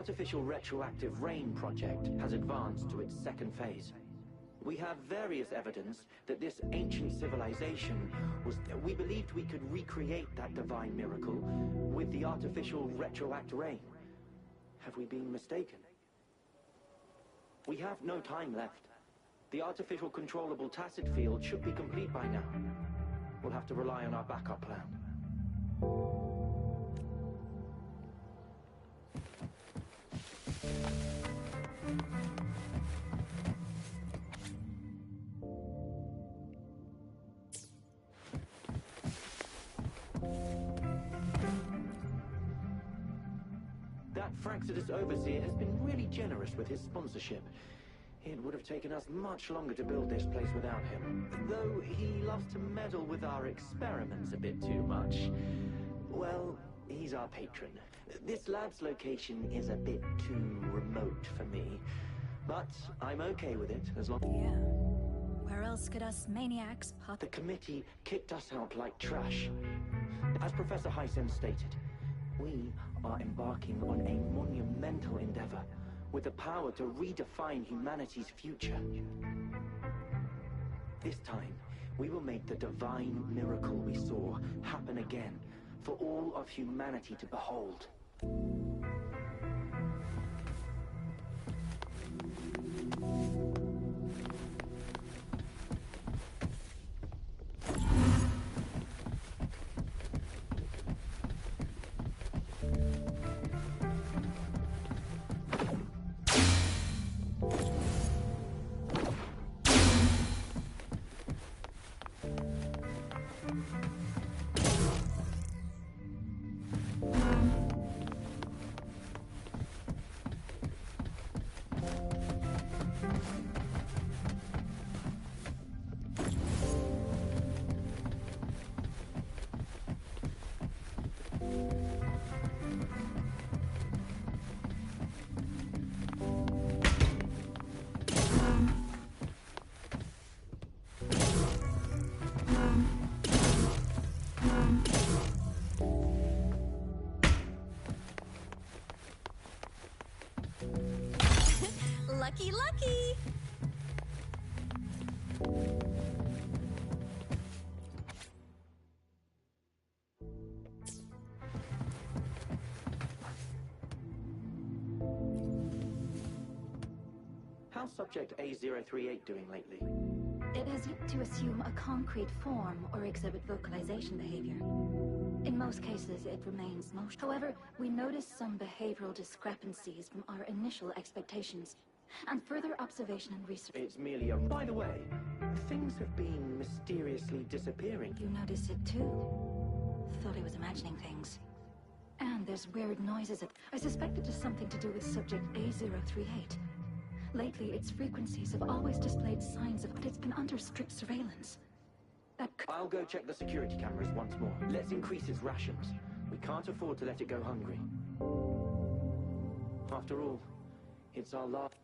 Artificial retroactive rain project has advanced to its second phase. We have various evidence that this ancient civilization was... We believed we could recreate that divine miracle with the artificial retroact rain. Have we been mistaken? We have no time left. The artificial controllable tacit field should be complete by now. We'll have to rely on our backup plan. That Fraxidus overseer has been really generous with his sponsorship. It would have taken us much longer to build this place without him. Though he loves to meddle with our experiments a bit too much. Well, he's our patron. This lab's location is a bit too remote for me. But I'm okay with it, as long... Yeah. Where else could us maniacs pop... The committee kicked us out like trash. As Professor Hysen stated, we are embarking on a monumental endeavor with the power to redefine humanity's future. This time, we will make the divine miracle we saw happen again for all of humanity to behold. Lucky, lucky! How's Subject A038 doing lately? It has yet to assume a concrete form or exhibit vocalization behavior. In most cases, it remains motion. However, we noticed some behavioral discrepancies from our initial expectations, and further observation and research. It's merely a... By the way, things have been mysteriously disappearing. You noticed it too? Thought I was imagining things. And there's weird noises. I suspect it is something to do with Subject A038. Lately, its frequencies have always displayed signs of... But it's been under strict surveillance. I'll go check the security cameras once more. Let's increase its rations. We can't afford to let it go hungry. After all, it's our last...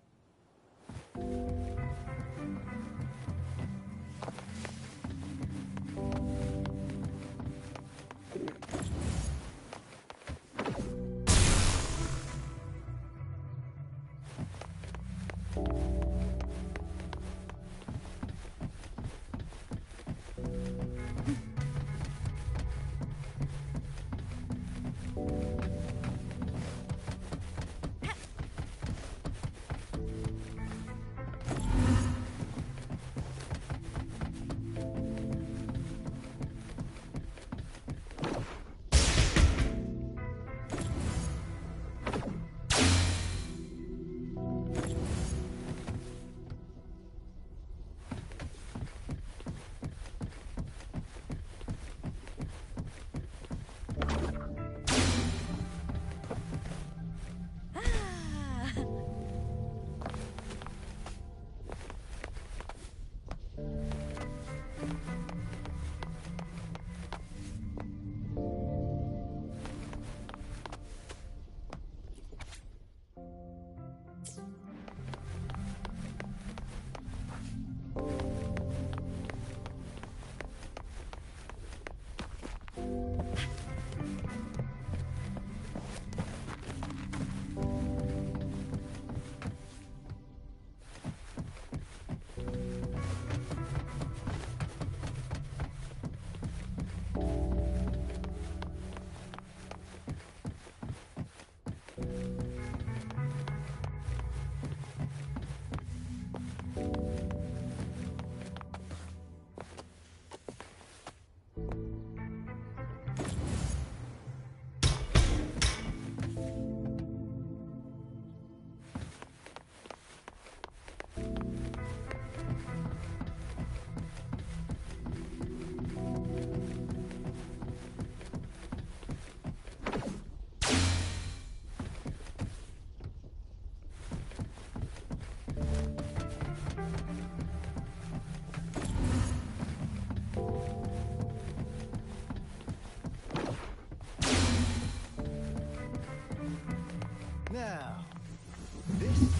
This is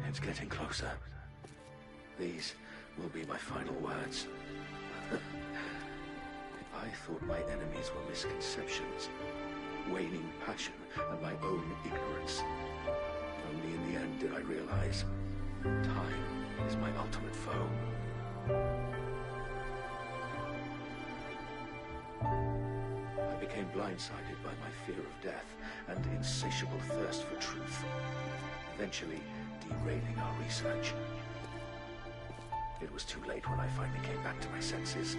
It's getting closer. These will be my final words. If I thought my enemies were misconceptions, waning passion, and my own ignorance, only in the end did I realize time is my ultimate foe. I became blindsided by my fear of death and insatiable thirst for truth, eventually derailing our research. It was too late when I finally came back to my senses.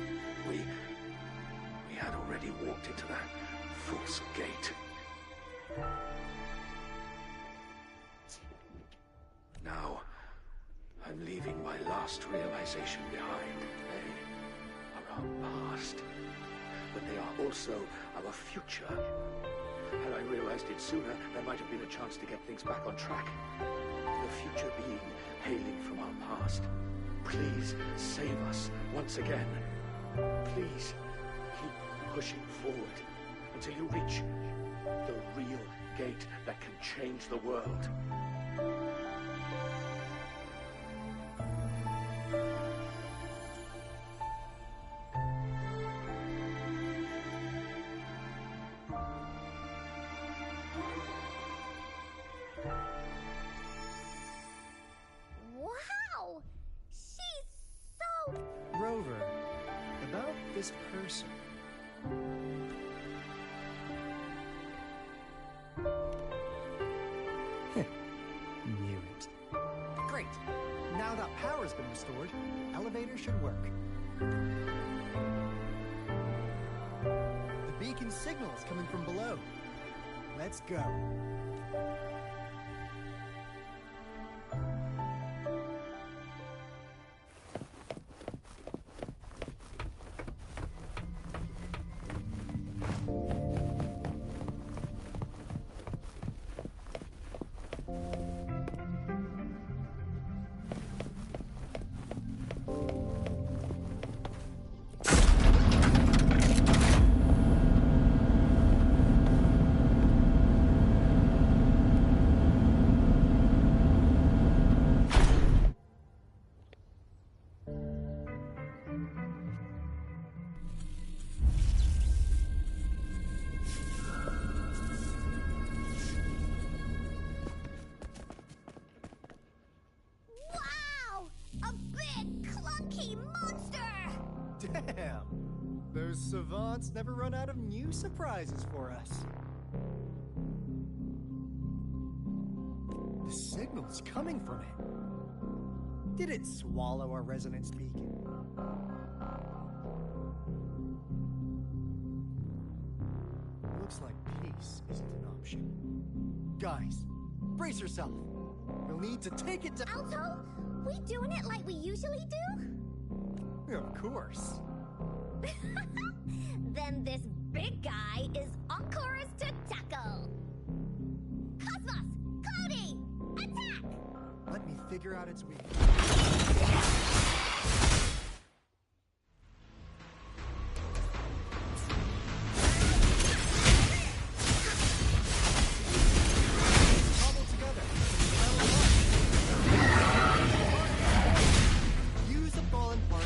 We had already walked into that false gate. Now, I'm leaving my last realization behind. They are our past, but they are also our future. Had I realized it sooner, there might have been a chance to get things back on track. The future being hailing from our past. Please save us once again. Please keep pushing forward until you reach the real gate that can change the world. Wow! She's so... Rover. About this person. Knew it. Great. Now that power's been restored, the elevator should work. The beacon signal is coming from below. Let's go. Wow! A big, clunky monster! Damn! Those savants never run out of new surprises for us. The signal's coming from it. Did it swallow our resonance beacon? Looks like peace isn't an option. Guys, brace yourself. We'll need to take it to... Alto, we doing it like we usually do? Of course. Then this big guy is on course to tackle. Cosmos! Cloudy! Attack! Let me figure out its weakness. Cobble together. Use a fallen part.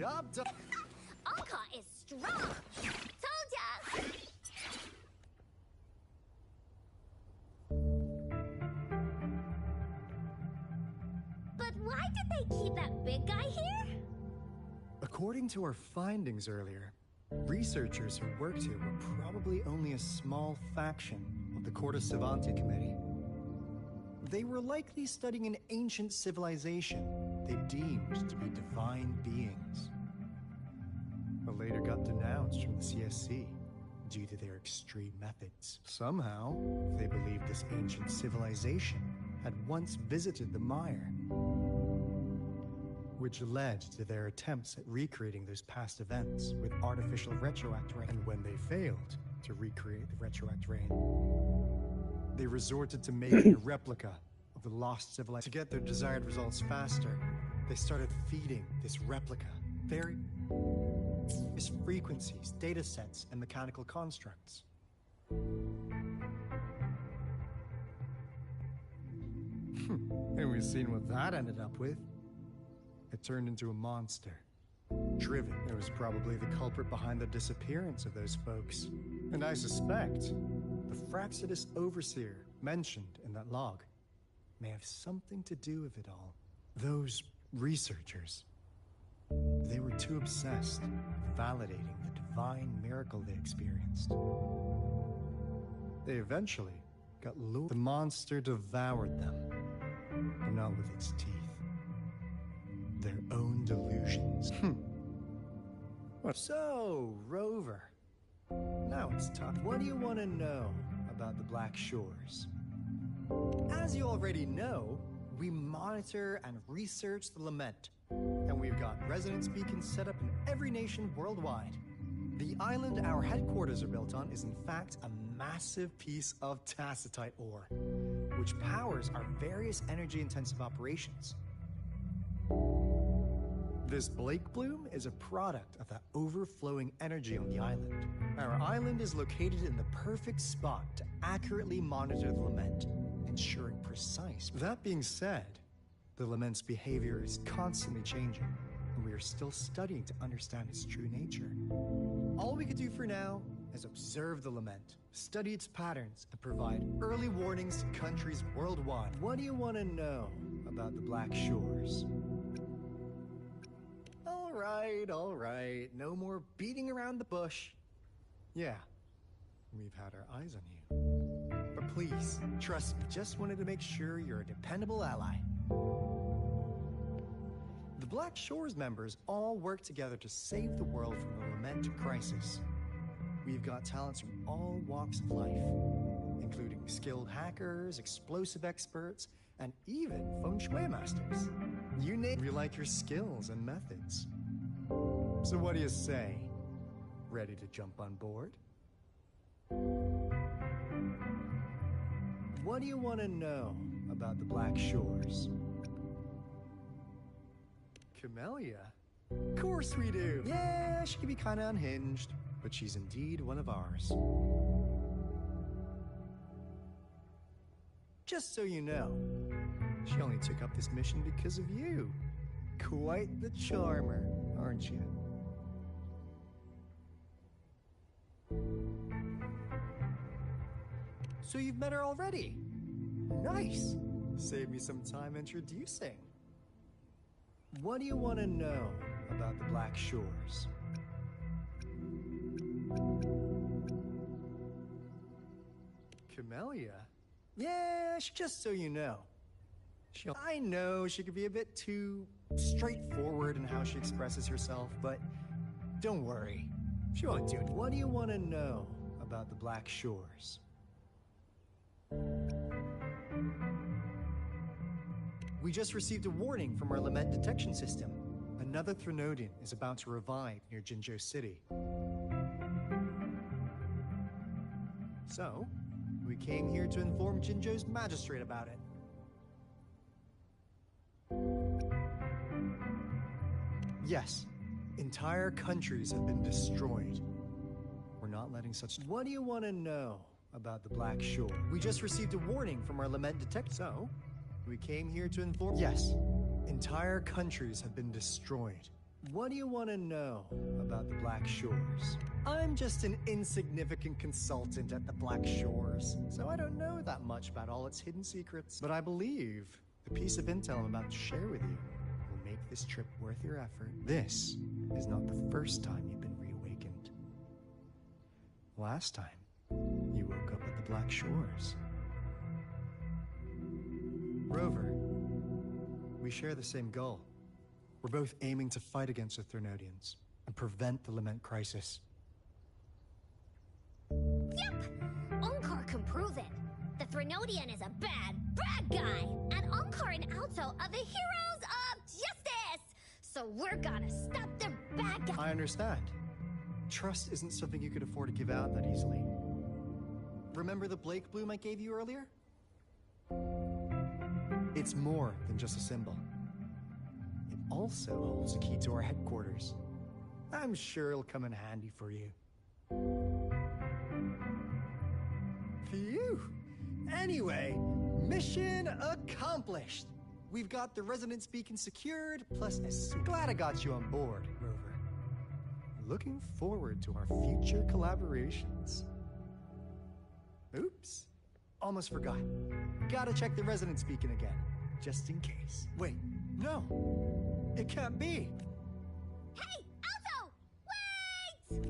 Job done. Encore is strong! Told ya! But why did they keep that big guy here? According to our findings earlier, researchers who worked here were probably only a small faction of the Corte Savante Committee. They were likely studying an ancient civilization they deemed to be divine beings, but later got denounced from the CSC due to their extreme methods. Somehow, they believed this ancient civilization had once visited the Mire, which led to their attempts at recreating those past events with artificial retroact rain. And when they failed to recreate the retroact rain, they resorted to making a replica of the lost civilization. To get their desired results faster, they started feeding this replica various frequencies, data sets, and mechanical constructs. And we've seen what that ended up with. It turned into a monster. Driven. It was probably the culprit behind the disappearance of those folks. And I suspect the Fraxidus Overseer mentioned in that log may have something to do with it all. Those researchers, they were too obsessed with validating the divine miracle they experienced. They eventually got lured. The monster devoured them, but not with its teeth. Their own delusions. So, Rover, now it's time. What do you want to know about the Black Shores? As you already know, we monitor and research the Lament, and we've got resonance beacons set up in every nation worldwide. The island our headquarters are built on is in fact a massive piece of tacitite ore, which powers our various energy-intensive operations. This Blake Bloom is a product of that overflowing energy on the island. Our island is located in the perfect spot to accurately monitor the Lament, ensuring precise. That being said, the Lament's behavior is constantly changing, and we are still studying to understand its true nature. All we can do for now is observe the Lament, study its patterns, and provide early warnings to countries worldwide. What do you want to know about the Black Shores? All right, no more beating around the bush. Yeah, we've had our eyes on you. But please, trust me, just wanted to make sure you're a dependable ally. The Black Shores members all work together to save the world from the Lament crisis. We've got talents from all walks of life, including skilled hackers, explosive experts, and even feng shui masters. You name it, we like your skills and methods. So what do you say? Ready to jump on board? What do you want to know about the Black Shores? Camellia? Of course we do! Yeah, she can be kinda unhinged, but she's indeed one of ours. Just so you know, she only took up this mission because of you. Quite the charmer, aren't you? So you've met her already? Nice! Save me some time introducing. What do you want to know about the Black Shores? Camellia? Yeah, just so you know. I know she could be a bit too straightforward in how she expresses herself, but don't worry. She won't do it. What do you want to know about the Black Shores? We just received a warning from our Lament detection system. Another Threnodian is about to revive near Jinzhou City. So, we came here to inform Jinzhou's magistrate about it. Yes, entire countries have been destroyed. We're not letting such... What do you want to know about the Black Shore? We just received a warning from our Lament detector. So, we came here to inform... Yes, entire countries have been destroyed. What do you want to know about the Black Shores? I'm just an insignificant consultant at the Black Shores, so I don't know that much about all its hidden secrets. But I believe the piece of intel I'm about to share with you will make this trip worth your effort. This is not the first time you've been reawakened. Last time, you woke up at the Black Shores. Rover, we share the same goal. We're both aiming to fight against the Threnodians and prevent the Lament crisis. Yep! Onkar can prove it. The Threnodian is a bad, bad guy. And Onkar and Alto are the heroes of justice. So we're gonna stop the bad guy. I understand. Trust isn't something you could afford to give out that easily. Remember the Blake Bloom I gave you earlier? It's more than just a symbol. It also holds a key to our headquarters. I'm sure it'll come in handy for you. Phew! Anyway, mission accomplished! We've got the resonance beacon secured, plus glad I got you on board, Rover. Looking forward to our future collaborations. Oops. Almost forgot. Gotta check the resonance beacon again, just in case. Wait, no. It can't be. Hey, Alto! Wait!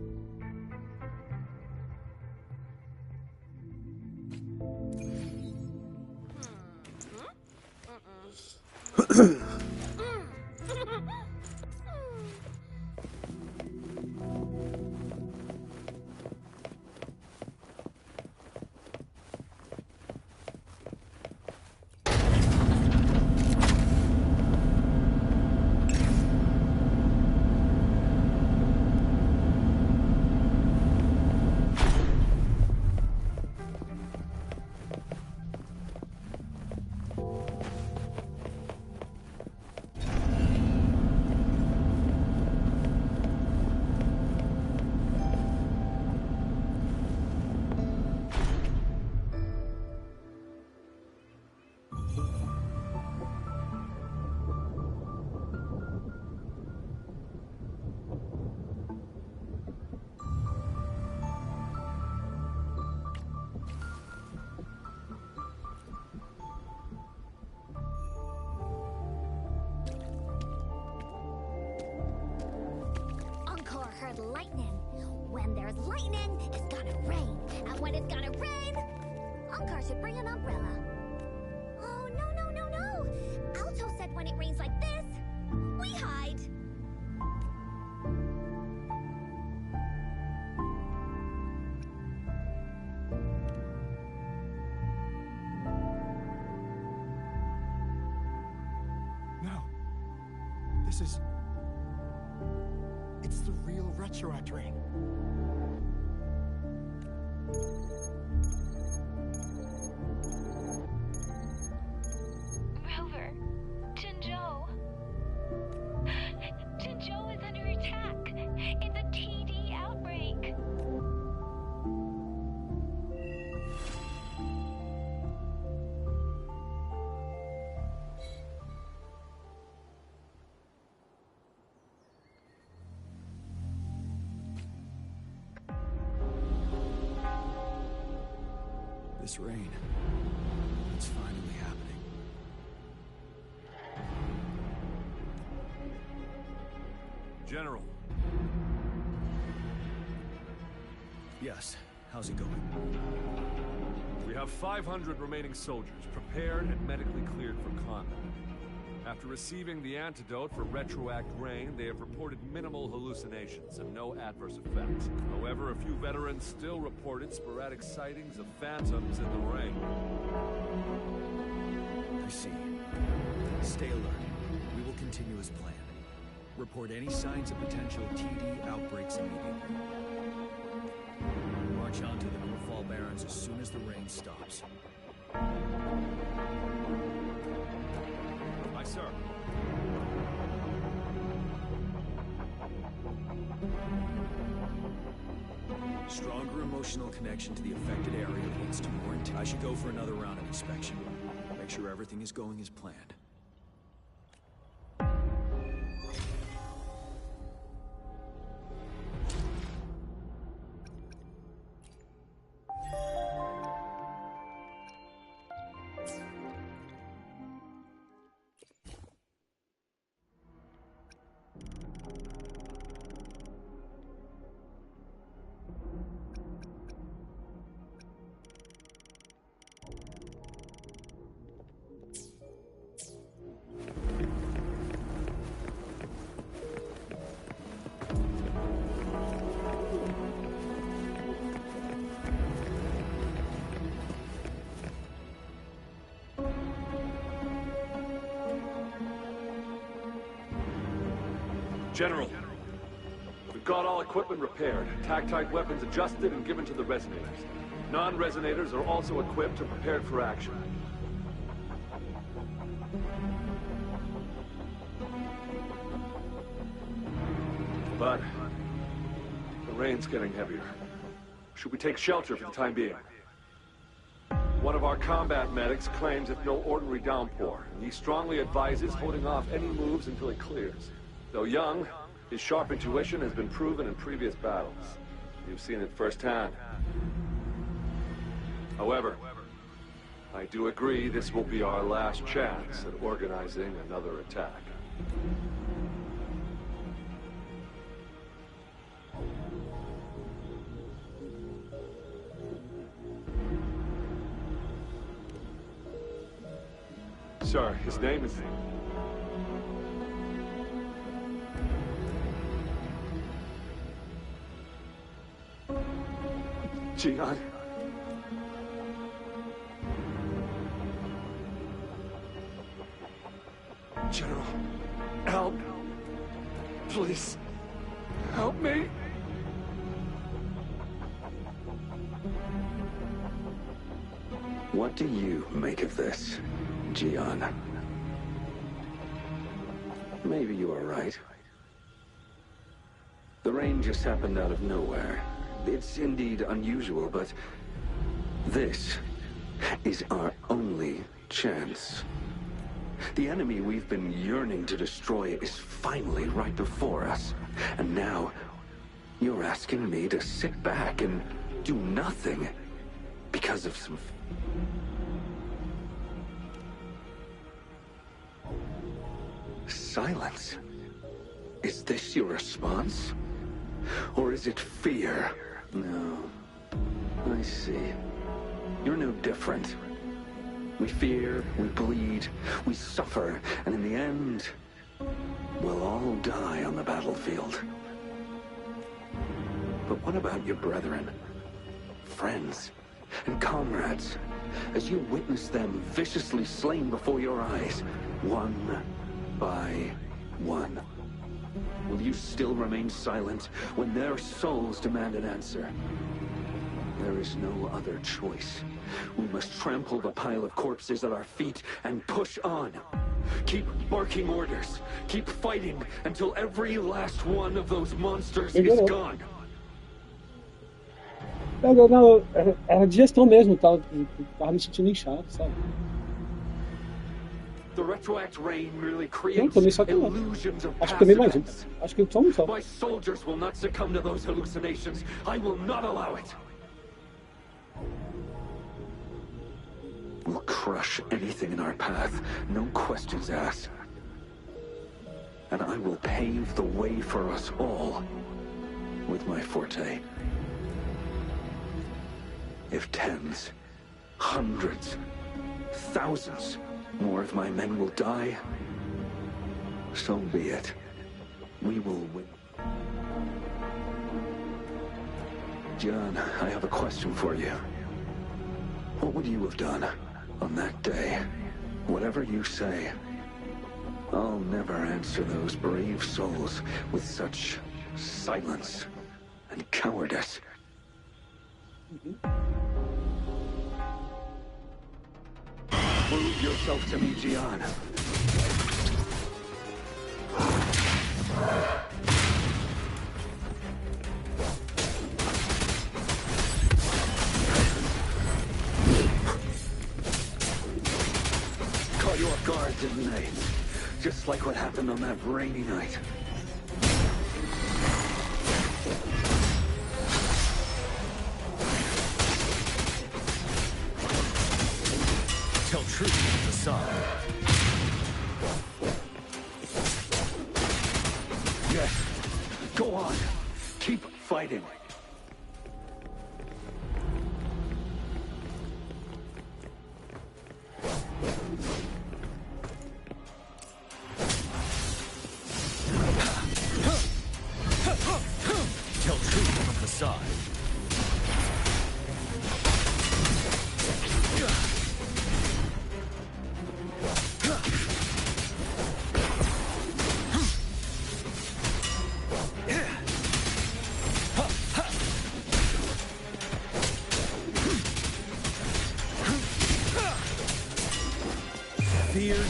Lightning. When there's lightning, it's gonna rain. And when it's gonna rain, Onkar should bring an umbrella. Oh, no, no, no, no. Alto said when it rains like this, we hide. No. This is... It's the real Retroact ring. Rover, Jinzhou. Jinzhou is under attack in the TD outbreak. This rain, it's finally happening. General. Yes, how's it going? We have 500 remaining soldiers, prepared and medically cleared for combat. After receiving the antidote for Retroact Rain, they have reported minimal hallucinations and no adverse effects. However, a few veterans still reported sporadic sightings of phantoms in the rain. I see. Stay alert. We will continue as planned. Report any signs of potential TD outbreaks immediately. March on to the Northfall Barrens as soon as the rain stops. Aye, sir. Stronger emotional connection to the affected area leads to more intent. I should go for another round of inspection. Make sure everything is going as planned. General, we've got all equipment repaired, TAC-type weapons adjusted and given to the resonators. Non-resonators are also equipped and prepared for action. But the rain's getting heavier. Should we take shelter for the time being? One of our combat medics claims it's no ordinary downpour, and he strongly advises holding off any moves until it clears. Though young, his sharp intuition has been proven in previous battles. You've seen it firsthand. However, I do agree this will be our last chance at organizing another attack. Sir, his name is... Jian. General, help. Please, help me. What do you make of this, Jian? Maybe you are right. The rain just happened out of nowhere. It's indeed unusual, but this is our only chance. The enemy we've been yearning to destroy is finally right before us. And now, you're asking me to sit back and do nothing because of some... silence. Is this your response? Or is it fear? No. I see. You're no different. We fear, we bleed, we suffer, and in the end, we'll all die on the battlefield. But what about your brethren, friends, and comrades, as you witness them viciously slain before your eyes, one by one? Will you still remain silent when their souls demand an answer? There is no other choice. We must trample the pile of corpses at our feet and push on. Keep barking orders. Keep fighting until every last one of those monsters is gone. Não, era digestão mesmo, tava me sentindo inchado, sabe? The retroact rain merely Não, creates tomei só illusions of acho past que tomei mais um. events. Acho que tomo só. My soldiers will not succumb to those hallucinations. I will not allow it. We'll crush anything in our path, no questions asked. And I will pave the way for us all with my forte. If tens, hundreds, thousands more of my men will die, so be it. We will win. John, I have a question for you. What would you have done on that day? Whatever you say, I'll never answer those brave souls with such silence and cowardice. Prove yourself to me, Jian. Caught you off guard, didn't they? Just like what happened on that rainy night. Tell truth to the sun. Yes. Go on. Keep fighting. Tell truth from the side.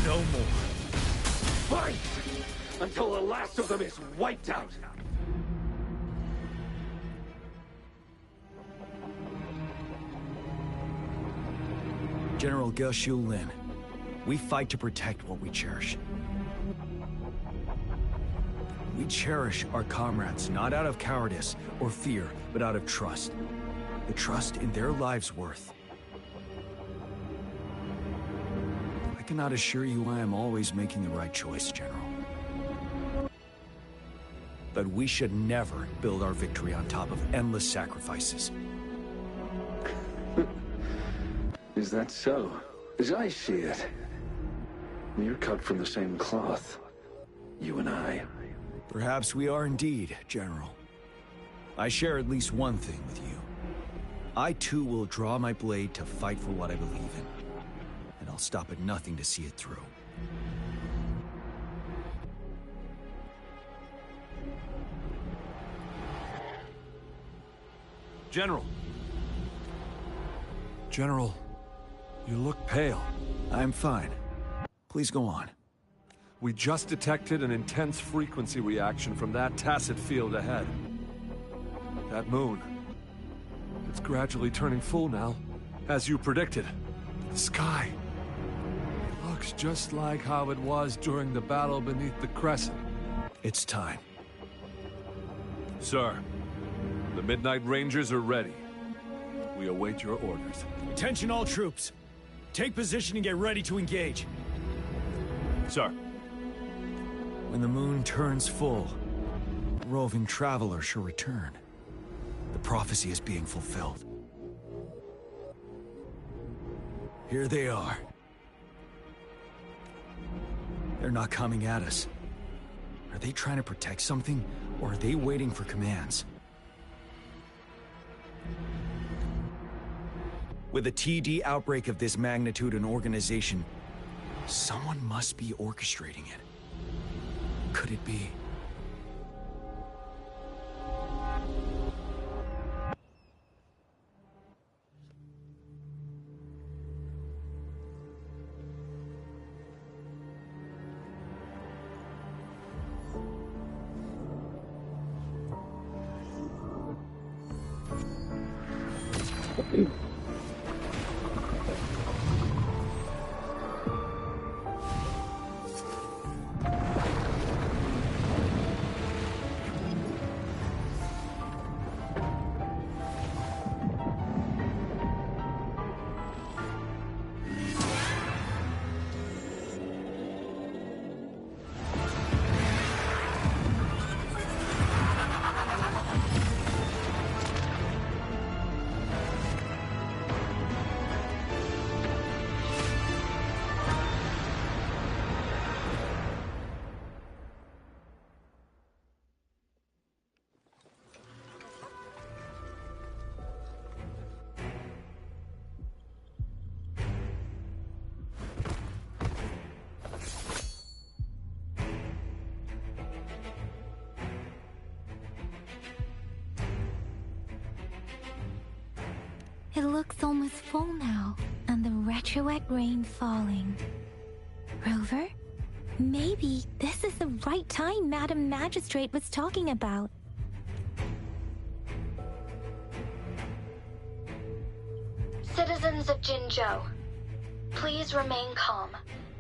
no more. Fight! Until the last of them is wiped out! General Ge Lin, we fight to protect what we cherish. We cherish our comrades not out of cowardice or fear, but out of trust. The trust in their lives' worth. I cannot assure you I am always making the right choice, General. But we should never build our victory on top of endless sacrifices. Is that so? As I see it, you're cut from the same cloth. You and I. Perhaps we are indeed, General. I share at least one thing with you. I too will draw my blade to fight for what I believe in. And I'll stop at nothing to see it through. General. General, you look pale. I'm fine. Please go on. We just detected an intense frequency reaction from that tacit field ahead. That moon. It's gradually turning full now, as you predicted. The sky. It looks just like how it was during the battle beneath the crescent. It's time. Sir, the Midnight Rangers are ready. We await your orders. Attention all troops. Take position and get ready to engage. Sir. When the moon turns full, the roving traveler shall return. The prophecy is being fulfilled. Here they are. They're not coming at us. Are they trying to protect something, or are they waiting for commands? With a TD outbreak of this magnitude and organization, someone must be orchestrating it. Could it be? It looks almost full now, and the retroact rain falling. Rover? Maybe this is the right time Madam Magistrate was talking about. Citizens of Jinzhou, please remain calm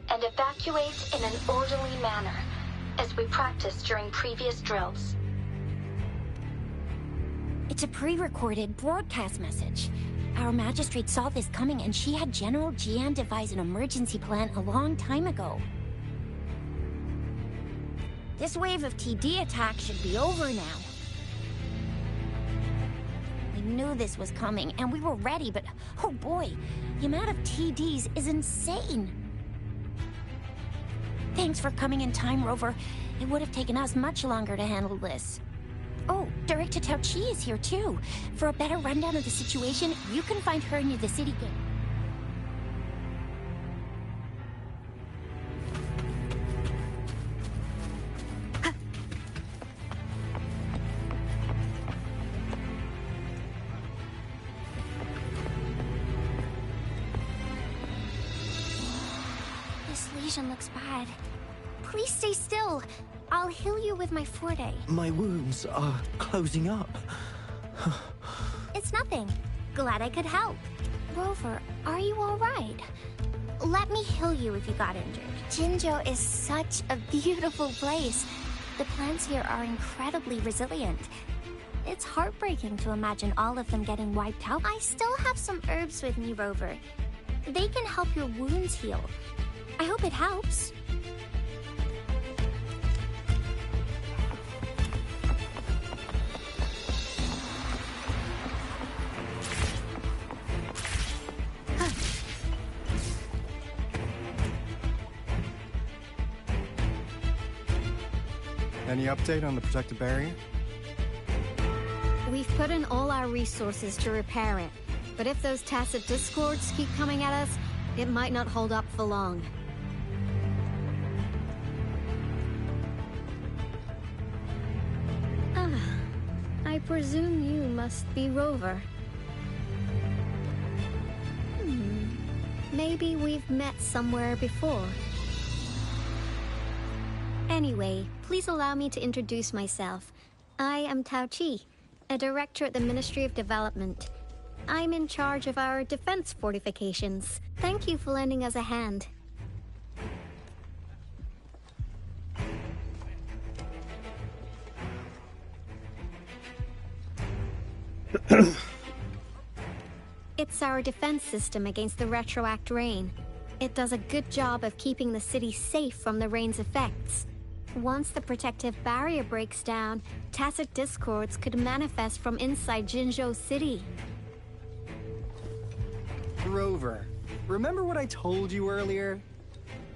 and evacuate in an orderly manner, as we practiced during previous drills. It's a pre-recorded broadcast message. Our magistrate saw this coming and she had General Jian devise an emergency plan a long time ago. This wave of TD attacks should be over now. We knew this was coming and we were ready, but oh boy, the amount of TDs is insane. Thanks for coming in time, Rover. It would have taken us much longer to handle this. Oh, Director Tao Chi is here too. For a better rundown of the situation, you can find her near the city gate. This situation looks bad. Please stay still. I'll heal you with my Forte. My wounds are closing up. It's nothing. Glad I could help. Rover, are you alright? Let me heal you if you got injured. Jinzhou is such a beautiful place. The plants here are incredibly resilient. It's heartbreaking to imagine all of them getting wiped out. I still have some herbs with me, Rover. They can help your wounds heal. I hope it helps. Any update on the protective barrier? We've put in all our resources to repair it, but if those tacit discords keep coming at us, it might not hold up for long. I presume you must be Rover. Maybe we've met somewhere before. Anyway, please allow me to introduce myself. I am Tao Chi, a director at the Ministry of Development. I'm in charge of our defense fortifications. Thank you for lending us a hand. It's our defense system against the retroact rain. It does a good job of keeping the city safe from the rain's effects. Once the protective barrier breaks down, tacit discords could manifest from inside Jinzhou City. Rover, remember what I told you earlier?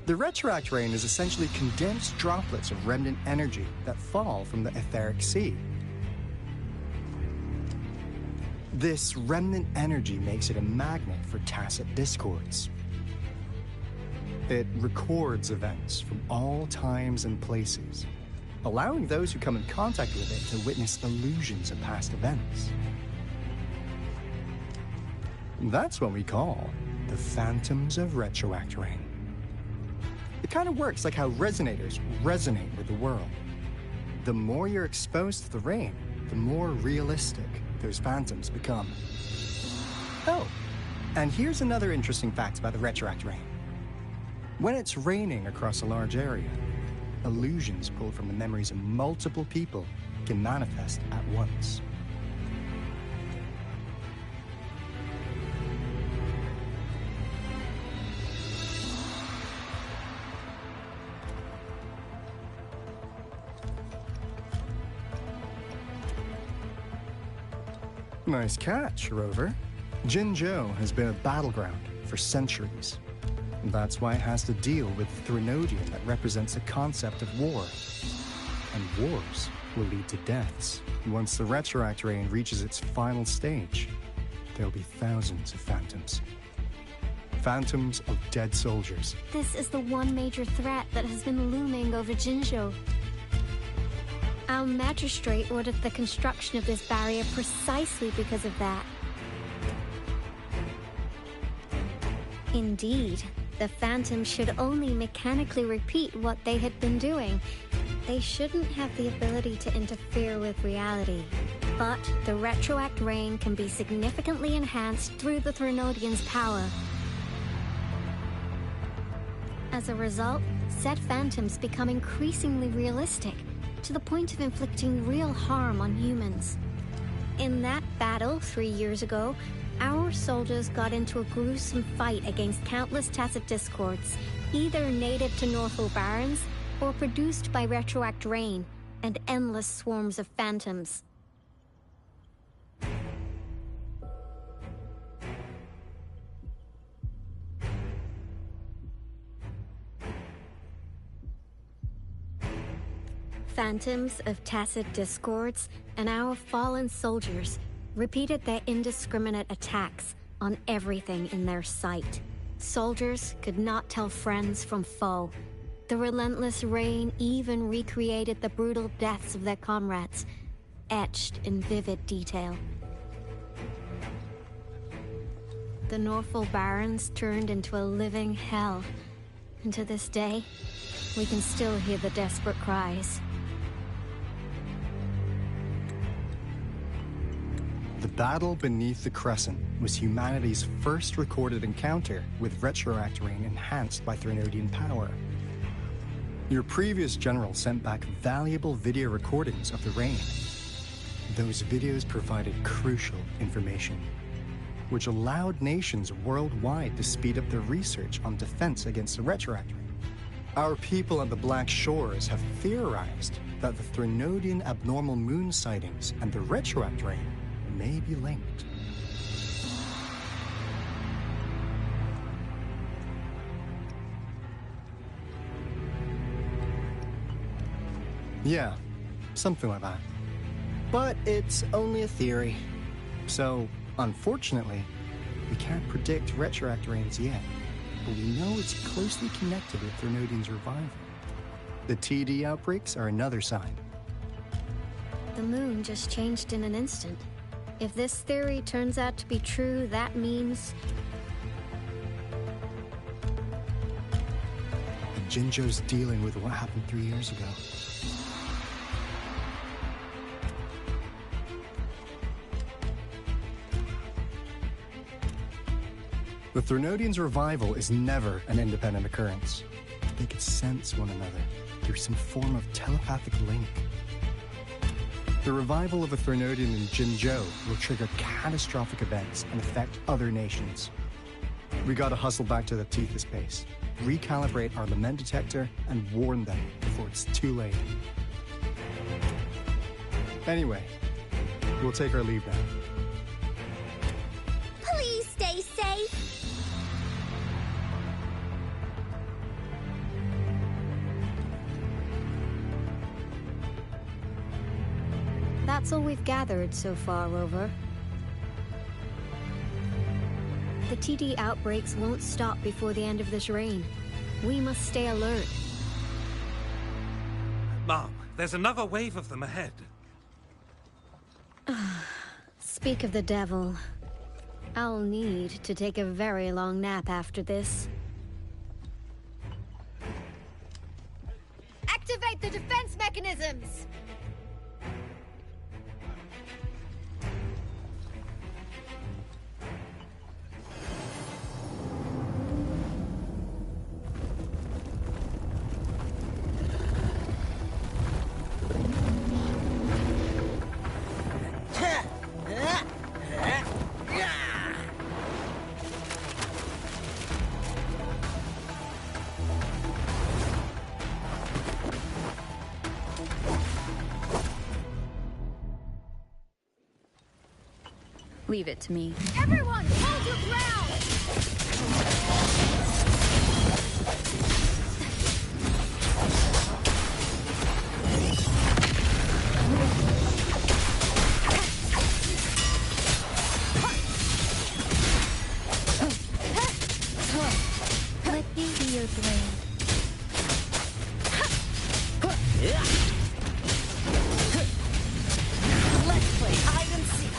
The retroact rain is essentially condensed droplets of remnant energy that fall from the etheric sea. This remnant energy makes it a magnet for tacit discords. It records events from all times and places, allowing those who come in contact with it to witness illusions of past events. That's what we call the phantoms of retroact rain. It kind of works like how resonators resonate with the world. The more you're exposed to the rain, the more realistic those phantoms become. Oh, and here's another interesting fact about the retroact rain. When it's raining across a large area, illusions pulled from the memories of multiple people can manifest at once. Nice catch, Rover. Jinzhou has been a battleground for centuries. That's why it has to deal with the Threnodian that represents the concept of war. And wars will lead to deaths. Once the retroact rain reaches its final stage, there'll be thousands of phantoms. Phantoms of dead soldiers. This is the one major threat that has been looming over Jinzhou. Our magistrate ordered the construction of this barrier precisely because of that. Indeed, the phantoms should only mechanically repeat what they had been doing. They shouldn't have the ability to interfere with reality. But the retroact rain can be significantly enhanced through the Threnodian's power. As a result, said phantoms become increasingly realistic, to the point of inflicting real harm on humans. In that battle 3 years ago, our soldiers got into a gruesome fight against countless tacit discords, either native to Northall Barrens or produced by retroact rain and endless swarms of phantoms. Phantoms of tacit discords and our fallen soldiers repeated their indiscriminate attacks on everything in their sight. Soldiers could not tell friends from foe. The relentless rain even recreated the brutal deaths of their comrades, etched in vivid detail. The Northall Barrens turned into a living hell, And to this day, we can still hear the desperate cries. The battle beneath the Crescent was humanity's first recorded encounter with retroact rain enhanced by Threnodian power. Your previous general sent back valuable video recordings of the rain. Those videos provided crucial information, which allowed nations worldwide to speed up their research on defense against the retroact rain. Our people at the Black Shores have theorized that the Threnodian abnormal moon sightings and the retroact rain may be linked. Yeah, something like that. But it's only a theory. So, unfortunately, we can't predict retroact rains yet. But we know it's closely connected with Threnodian's revival. The TD outbreaks are another sign. The moon just changed in an instant. If this theory turns out to be true, that means... Jinzhou's dealing with what happened 3 years ago. The Threnodians' revival is never an independent occurrence. They could sense one another through some form of telepathic link. The revival of a Threnodian in Jinzhou will trigger catastrophic events and affect other nations. We gotta hustle back to the Tethys base, recalibrate our lament detector, and warn them before it's too late. Anyway, we'll take our leave now. Please stay safe. That's all we've gathered so far, Rover. The TD outbreaks won't stop before the end of this reign. We must stay alert. Mom, there's another wave of them ahead. Speak of the devil. I'll need to take a very long nap after this. Activate the defense mechanisms! Leave it to me. Everyone, hold your ground! Let me be your blade. Let's play hide and seek.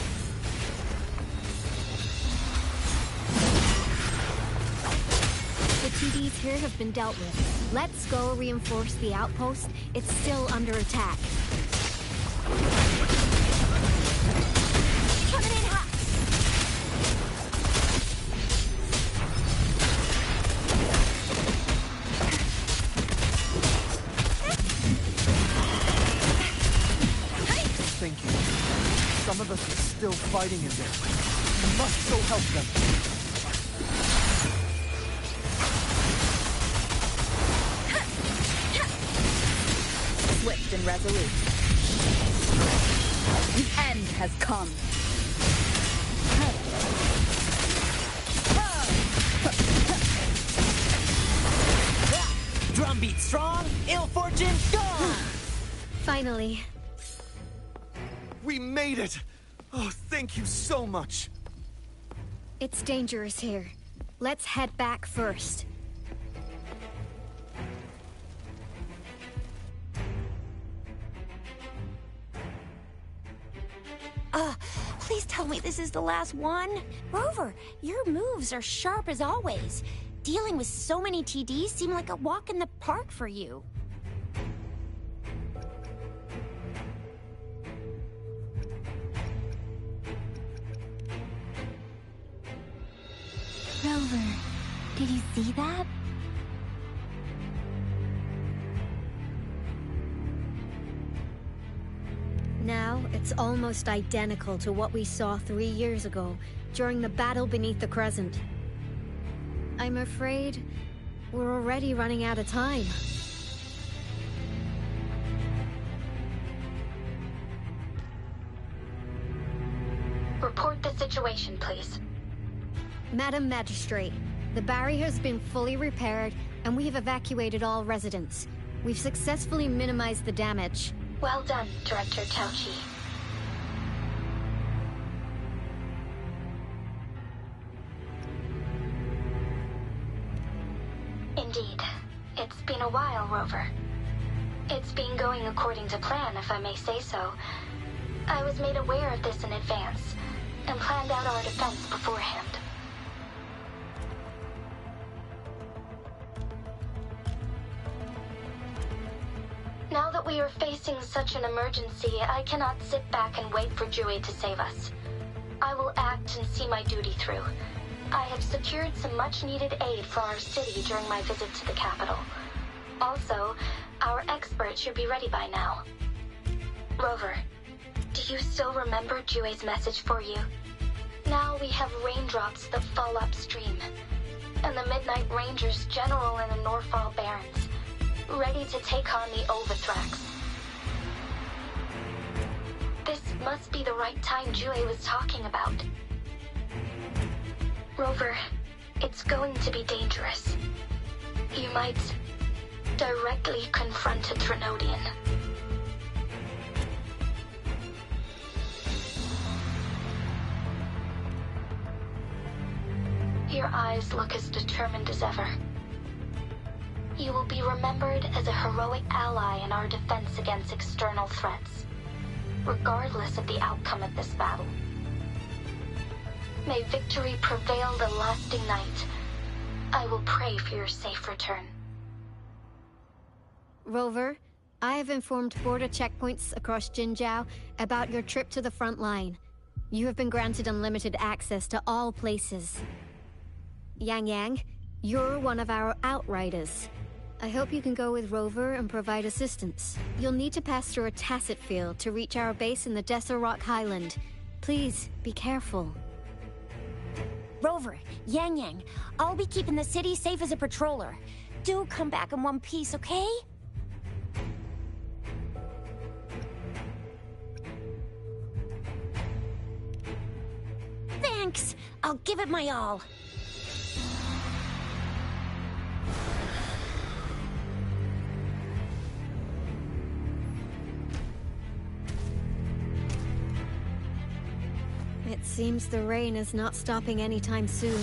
The TDs here have been dealt with. Let's go reinforce the outpost. It's still under attack. Coming in hot. Thank you. Some of us are still fighting in there. We must so help them. Swift and resolute. The end has come. Drumbeat strong, ill fortune gone! Finally. We made it! Oh, thank you so much! It's dangerous here. Let's head back first. Please tell me this is the last one. Rover, your moves are sharp as always. dealing with so many TDs seemed like a walk in the park for you. Rover, did you see that? Now, it's almost identical to what we saw 3 years ago, during the battle beneath the Crescent. I'm afraid we're already running out of time. Report the situation, please. Madam Magistrate, the barrier has been fully repaired, and we have evacuated all residents. We've successfully minimized the damage. Well done, Director Tauchi. Indeed. It's been a while, Rover. It's been going according to plan, if I may say so. I was made aware of this in advance, and planned out our defense beforehand. Now that we are facing such an emergency, I cannot sit back and wait for Jue to save us. I will act and see my duty through. I have secured some much-needed aid for our city during my visit to the capital. Also, our expert should be ready by now. Rover, do you still remember Jue's message for you? Now we have raindrops that fall upstream, and the Midnight Rangers general in the Norfall Barrens, ready to take on the Overthrax. This must be the right time Jue was talking about. Rover, it's going to be dangerous. You might directly confront a Trinodian. Your eyes look as determined as ever. You will be remembered as a heroic ally in our defense against external threats, regardless of the outcome of this battle. May victory prevail the lasting night. I will pray for your safe return. Rover, I have informed border checkpoints across Jinjiao about your trip to the front line. You have been granted unlimited access to all places. Yang Yang, you're one of our Outriders. I hope you can go with Rover and provide assistance. You'll need to pass through a tacit field to reach our base in the Desert Rock Highland. Please, be careful. Rover, Yang Yang, I'll be keeping the city safe as a patroller. Do come back in one piece, okay? Thanks! I'll give it my all. It seems the rain is not stopping anytime soon.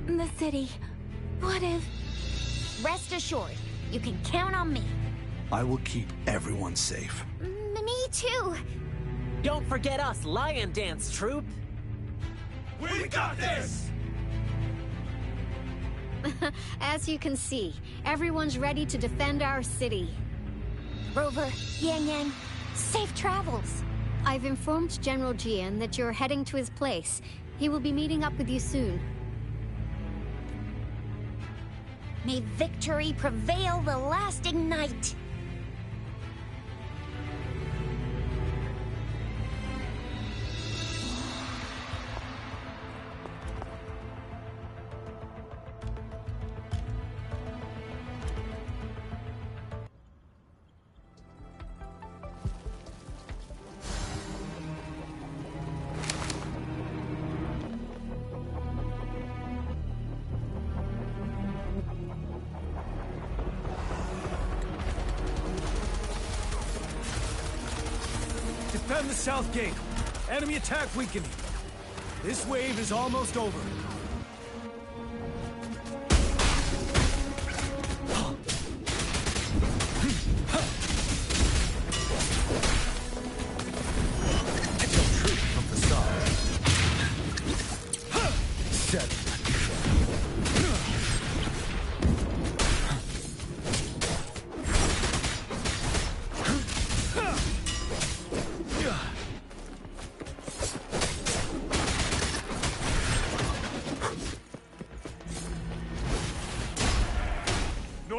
The city. What if... Rest assured, you can count on me. I will keep everyone safe. Me too. Don't forget us, Lion Dance Troop. We got this! As you can see, everyone's ready to defend our city. Rover, Yang Yang, safe travels. I've informed General Jian that you're heading to his place. He will be meeting up with you soon. May victory prevail the lasting night. Defend the south gate. Enemy attack weakening. This wave is almost over. It's a truth from the start. 7,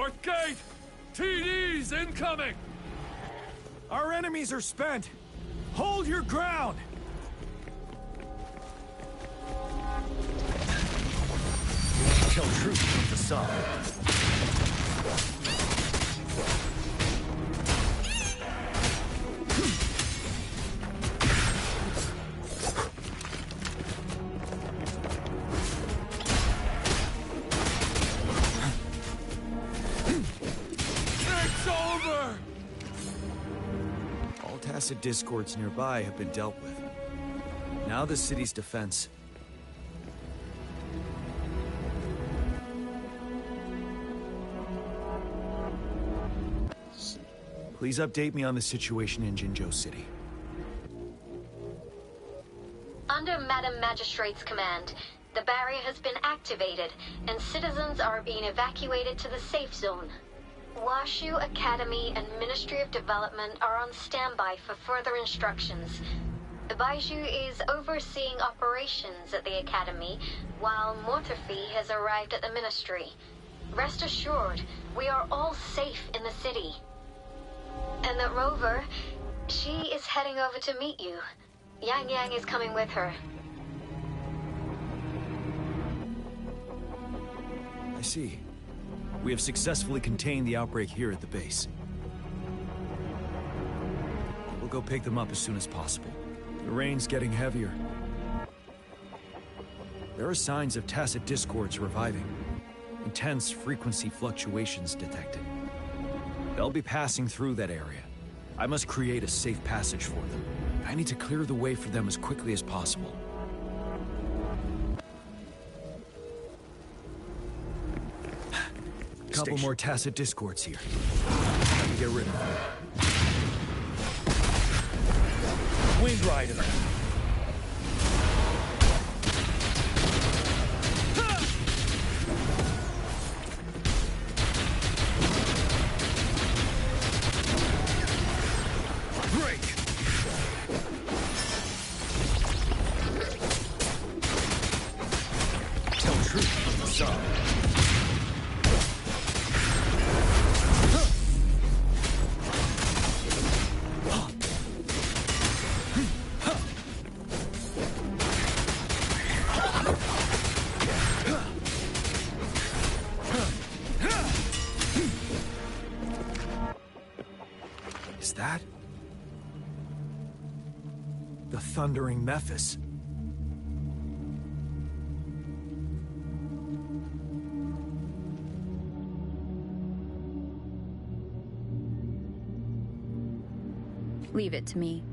North gate! TD's incoming! Our enemies are spent! Hold your ground! Tell truth from the side. Tacit discords nearby have been dealt with. Now the city's defense. Please update me on the situation in Jinzhou City. Under Madam Magistrate's command, the barrier has been activated, and citizens are being evacuated to the safe zone. Washu Academy and Ministry of Development are on standby for further instructions. Baiju is overseeing operations at the Academy, while Mortefi has arrived at the Ministry. Rest assured, we are all safe in the city. And that Rover, she is heading over to meet you. Yang Yang is coming with her. I see. We have successfully contained the outbreak here at the base. We'll go pick them up as soon as possible. The rain's getting heavier. There are signs of tacit discords reviving. Intense frequency fluctuations detected. They'll be passing through that area. I must create a safe passage for them. I need to clear the way for them as quickly as possible. Couple more tacit discords here. Time to get rid of them. Wind Rider! Break! Tell truth from the side. Is that the thundering Mephis? Leave it to me.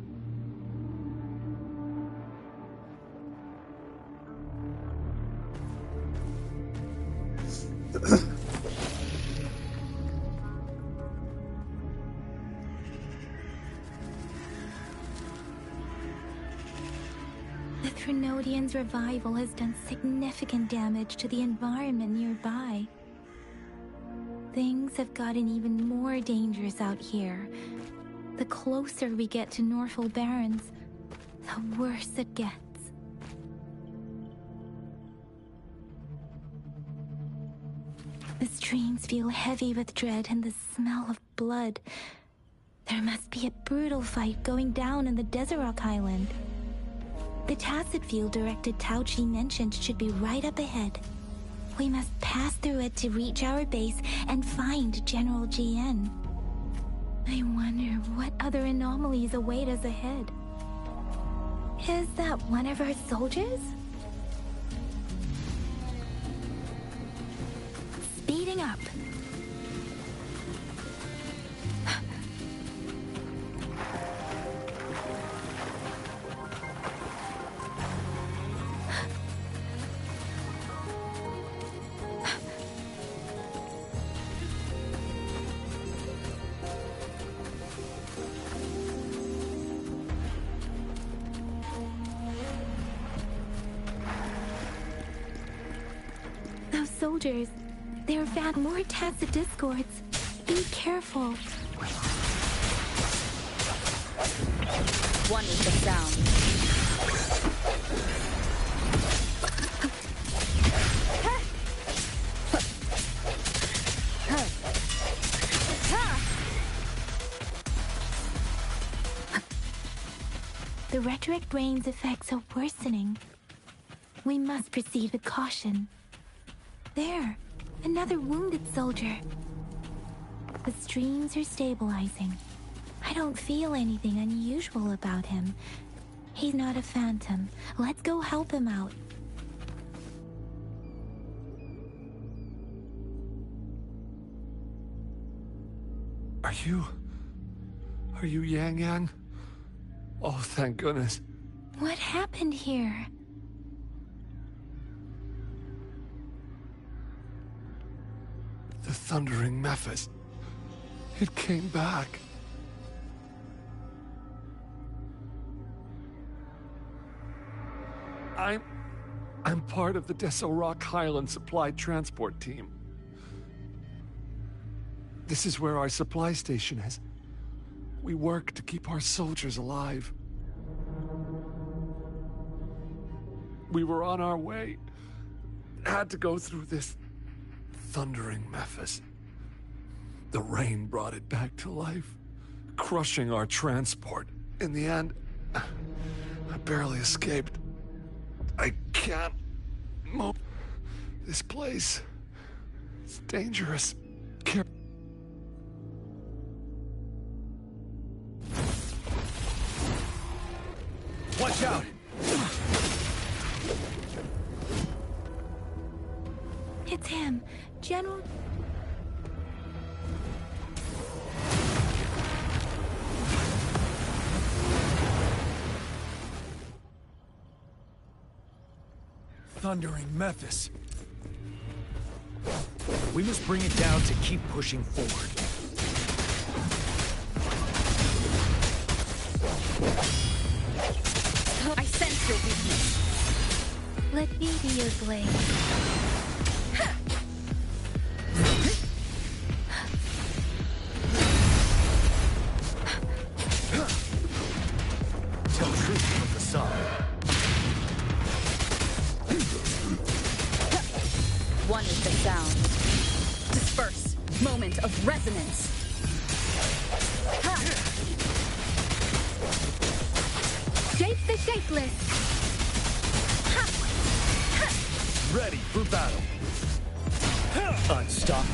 The Trinodians' revival has done significant damage to the environment nearby. Things have gotten even more dangerous out here. The closer we get to Northful Barrens, the worse it gets. The streams feel heavy with dread and the smell of blood. There must be a brutal fight going down in the Desert Island. The tacit field directed Tao Chi mentioned should be right up ahead. We must pass through it to reach our base and find General GN. I wonder what other anomalies await us ahead. Is that one of our soldiers? Speeding up. Soldiers, they're found more tacit discords. Be careful. One is the sound. The retroact rain's effects are worsening. We must proceed with caution. There, another wounded soldier. The streams are stabilizing. I don't feel anything unusual about him. He's not a phantom. Let's go help him out. Are you Yang Yang? Oh, thank goodness. What happened here? The thundering Mephis. It came back. I'm part of the Deso Rock Highland Supply Transport Team. This is where our supply station is. We work to keep our soldiers alive. We were on our way. Had to go through this thundering Mephis. The rain brought it back to life, crushing our transport. In the end, I barely escaped. I can't move. This place, it's dangerous. Watch out! It's him, General... Thundering Mephis. We must bring it down to keep pushing forward. I sense your weakness. Let me be your blade. Tell truth from the facade. One is the sound. Disperse. Moment of resonance. Shape the shapeless. Ready for battle. Unstoppable.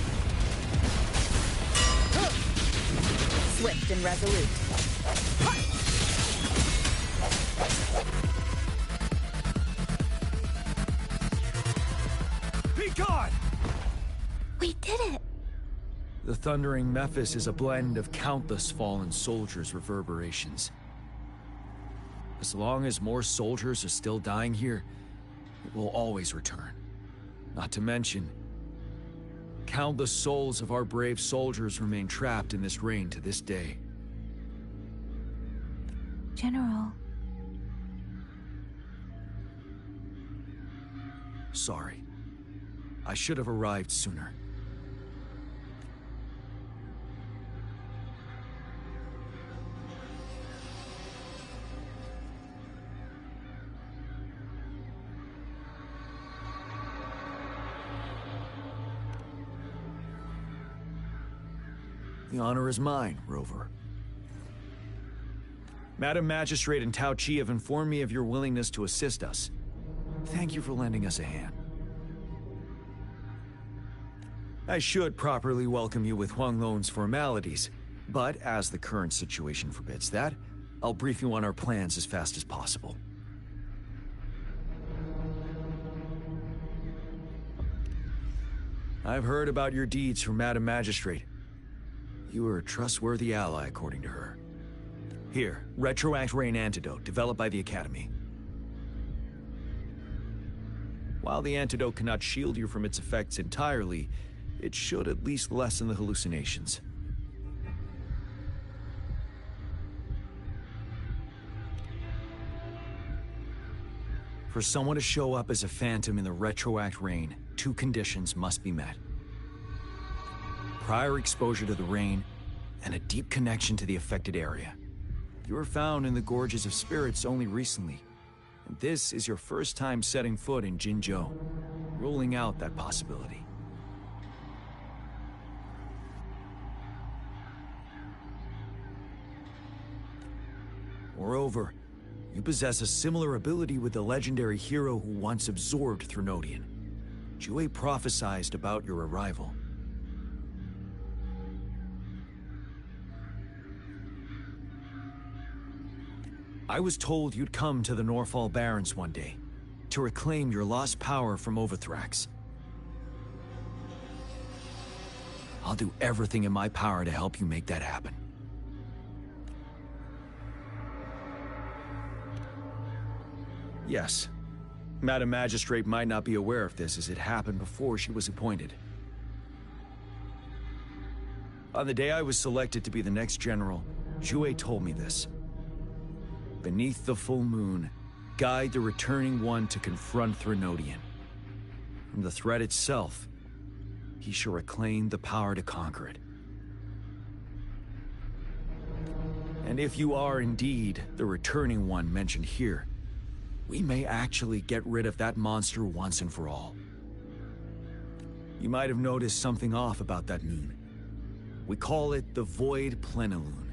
Swift and resolute. Be gone! We did it! The thundering Mephis is a blend of countless fallen soldiers' reverberations. As long as more soldiers are still dying here, it will always return. Not to mention, countless souls of our brave soldiers remain trapped in this rain to this day. General. Sorry. I should have arrived sooner. The honor is mine, Rover. Madam Magistrate and Tao Chi have informed me of your willingness to assist us. Thank you for lending us a hand. I should properly welcome you with Huang Lon's formalities, but as the current situation forbids that, I'll brief you on our plans as fast as possible. I've heard about your deeds from Madam Magistrate. You are a trustworthy ally, according to her. Here, Retroact Rain Antidote, developed by the Academy. While the antidote cannot shield you from its effects entirely, it should at least lessen the hallucinations. For someone to show up as a phantom in the Retroact Rain, 2 conditions must be met. Prior exposure to the rain, and a deep connection to the affected area. You were found in the Gorges of Spirits only recently, and this is your first time setting foot in Jinzhou, ruling out that possibility. Moreover, You possess a similar ability with the legendary hero who once absorbed Threnodian. Jue prophesied about your arrival. I was told you'd come to the Norfall Barrens one day, to reclaim your lost power from Overthrax. I'll do everything in my power to help you make that happen. Yes. Madam Magistrate might not be aware of this as it happened before she was appointed. On the day I was selected to be the next general, Jue told me this. Beneath the full moon, guide the returning one to confront Threnodian. From the threat itself, he shall reclaim the power to conquer it. And if you are indeed the returning one mentioned here, we may actually get rid of that monster once and for all. You might have noticed something off about that moon. We call it the Void Plenilune.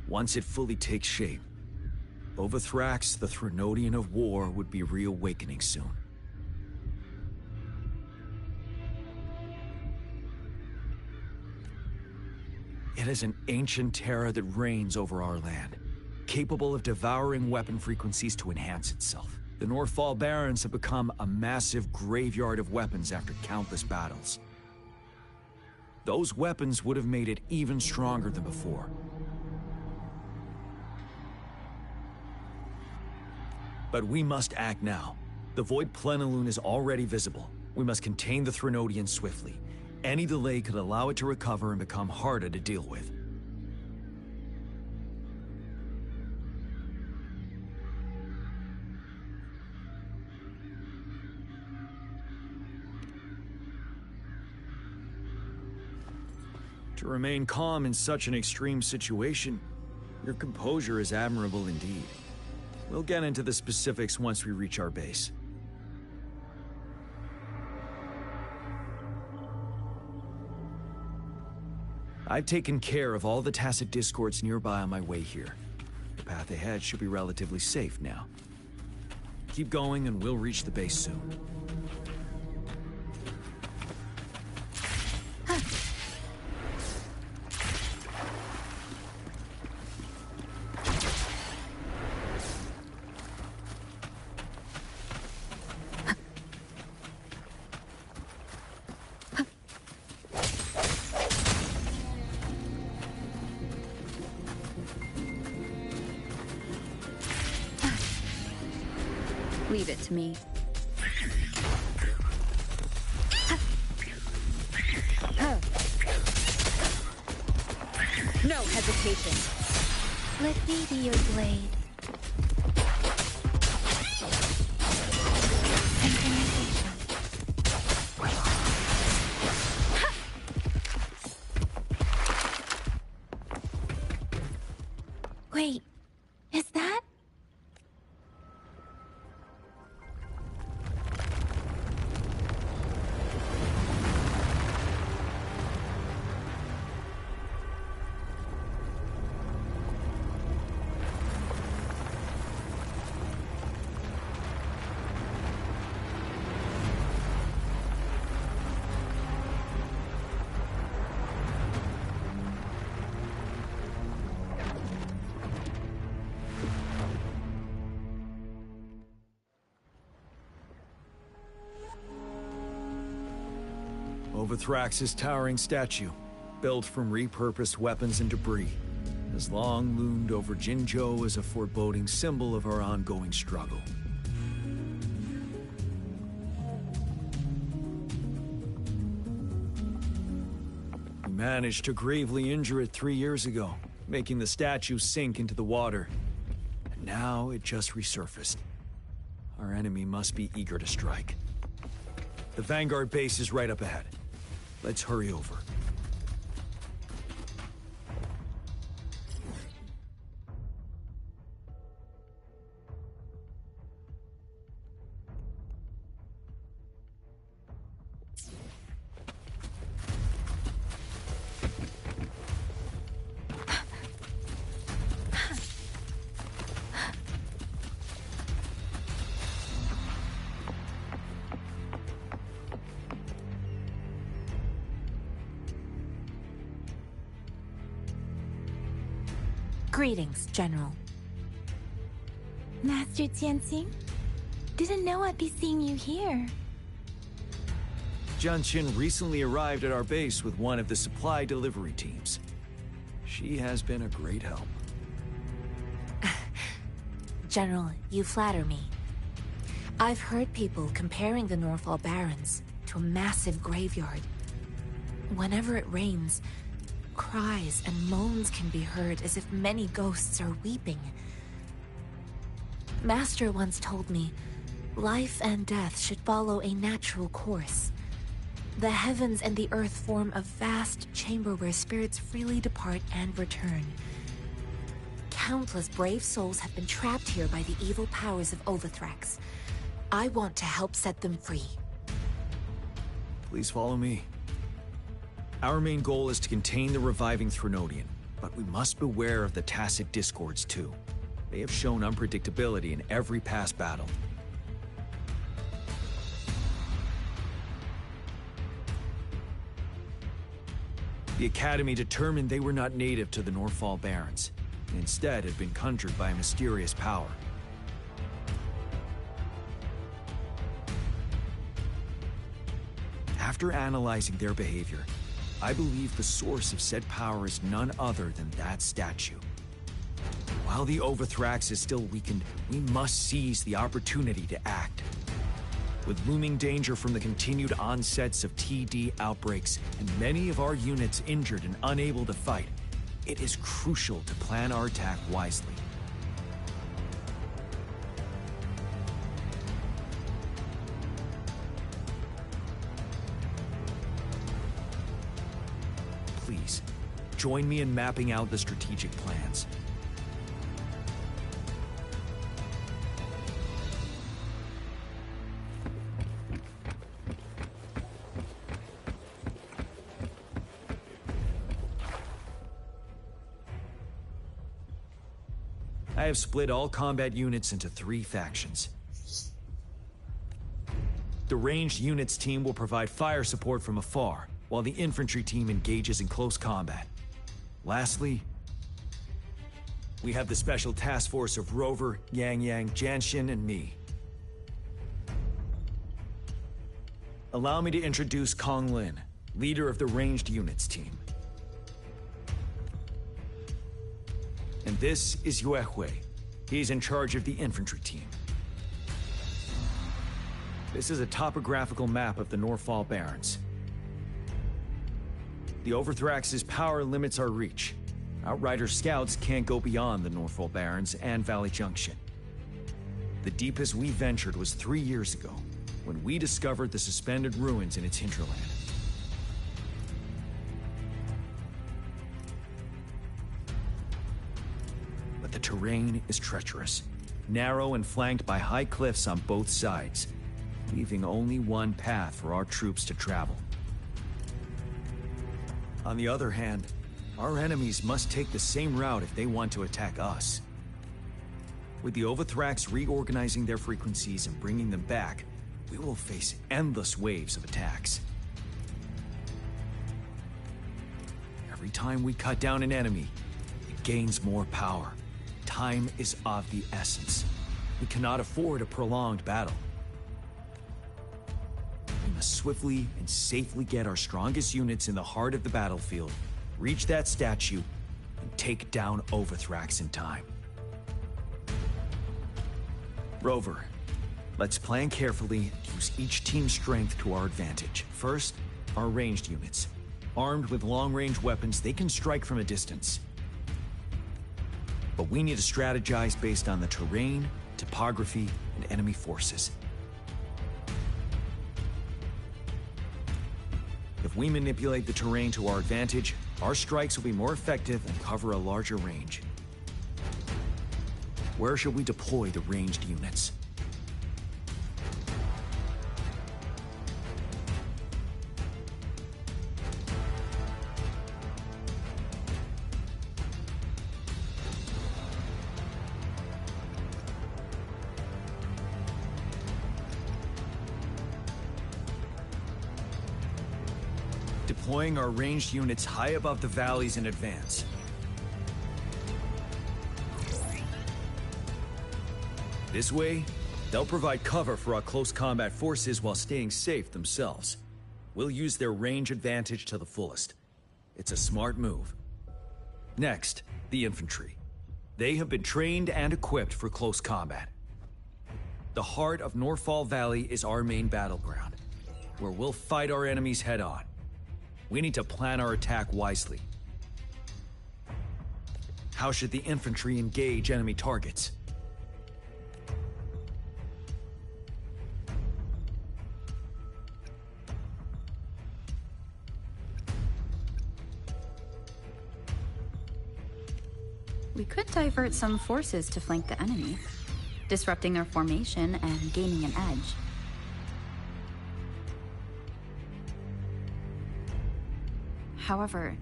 Once it fully takes shape, Overthrax, the Threnodian of War, would be reawakening soon. It is an ancient terror that reigns over our land, capable of devouring weapon frequencies to enhance itself. The Norfall Barrens have become a massive graveyard of weapons after countless battles. Those weapons would have made it even stronger than before. But we must act now. The Void Plenilune is already visible. We must contain the Threnodian swiftly. Any delay could allow it to recover and become harder to deal with. To remain calm in such an extreme situation, your composure is admirable indeed. We'll get into the specifics once we reach our base. I've taken care of all the tacit discords nearby on my way here. The path ahead should be relatively safe now. Keep going and we'll reach the base soon. Leave it to me. No hesitation. Let me be your blade. Wait, is that? Overthrax's towering statue, built from repurposed weapons and debris, has long loomed over Jinzhou as a foreboding symbol of our ongoing struggle. We managed to gravely injure it 3 years ago, making the statue sink into the water. And now it just resurfaced. Our enemy must be eager to strike. The Vanguard base is right up ahead. Let's hurry over. Greetings, General. Master Tianxing? Didn't know I'd be seeing you here. Jianqin recently arrived at our base with one of the supply delivery teams. She has been a great help. General, you flatter me. I've heard people comparing the Norfall Barrens to a massive graveyard. Whenever it rains, cries and moans can be heard as if many ghosts are weeping. Master once told me, life and death should follow a natural course. The heavens and the earth form a vast chamber where spirits freely depart and return. Countless brave souls have been trapped here by the evil powers of Overthrax. I want to help set them free. Please follow me. Our main goal is to contain the reviving Threnodian, but we must beware of the tacit discords too. They have shown unpredictability in every past battle. The Academy determined they were not native to the Norfall Barrens, and instead had been conjured by a mysterious power. After analyzing their behavior, I believe the source of said power is none other than that statue. While the Overthrax is still weakened, we must seize the opportunity to act. With looming danger from the continued onsets of TD outbreaks and many of our units injured and unable to fight, it is crucial to plan our attack wisely. Please, join me in mapping out the strategic plans. I have split all combat units into 3 factions. The ranged units team will provide fire support from afar, while the infantry team engages in close combat. Lastly, we have the special task force of Rover, Yang Yang, Jianxin, and me. Allow me to introduce Kong Lin, leader of the ranged units team. And this is Yue Hui. He's in charge of the infantry team. This is a topographical map of the Norfall Barrens. The Overthrax's power limits our reach. Outrider scouts can't go beyond the Norfall Barrens and Valley Junction. The deepest we ventured was 3 years ago, when we discovered the suspended ruins in its hinterland. The terrain is treacherous, narrow and flanked by high cliffs on both sides, leaving only one path for our troops to travel. On the other hand, our enemies must take the same route if they want to attack us. With the Overthrax reorganizing their frequencies and bringing them back, we will face endless waves of attacks. Every time we cut down an enemy, it gains more power. Time is of the essence. We cannot afford a prolonged battle. We must swiftly and safely get our strongest units in the heart of the battlefield, reach that statue, and take down Overthrax in time. Rover, let's plan carefully and use each team's strength to our advantage. First, our ranged units. Armed with long-range weapons, they can strike from a distance. But we need to strategize based on the terrain, topography, and enemy forces. If we manipulate the terrain to our advantage, our strikes will be more effective and cover a larger range. Where should we deploy the ranged units? Deploying our ranged units high above the valleys in advance. This way, they'll provide cover for our close combat forces while staying safe themselves. We'll use their range advantage to the fullest. It's a smart move. Next, the infantry. They have been trained and equipped for close combat. The heart of Norfall Valley is our main battleground, where we'll fight our enemies head-on. We need to plan our attack wisely. How should the infantry engage enemy targets? We could divert some forces to flank the enemy, disrupting their formation and gaining an edge. However,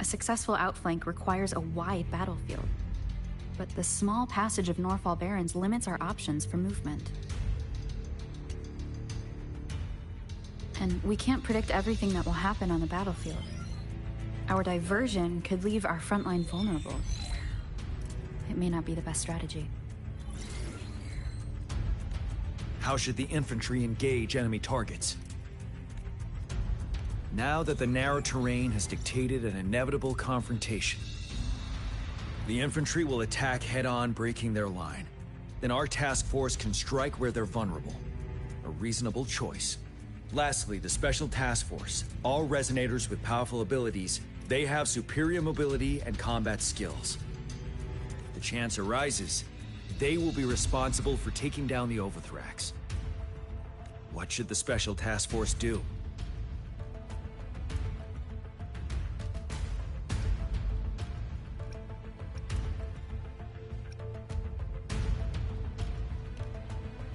a successful outflank requires a wide battlefield. But the small passage of Norfall Barrens limits our options for movement. And we can't predict everything that will happen on the battlefield. Our diversion could leave our frontline vulnerable. It may not be the best strategy. How should the infantry engage enemy targets? Now that the narrow terrain has dictated an inevitable confrontation, the infantry will attack head-on, breaking their line. Then our task force can strike where they're vulnerable. A reasonable choice. Lastly, the Special Task Force. All resonators with powerful abilities, they have superior mobility and combat skills. If the chance arises, they will be responsible for taking down the Overthrax. What should the Special Task Force do?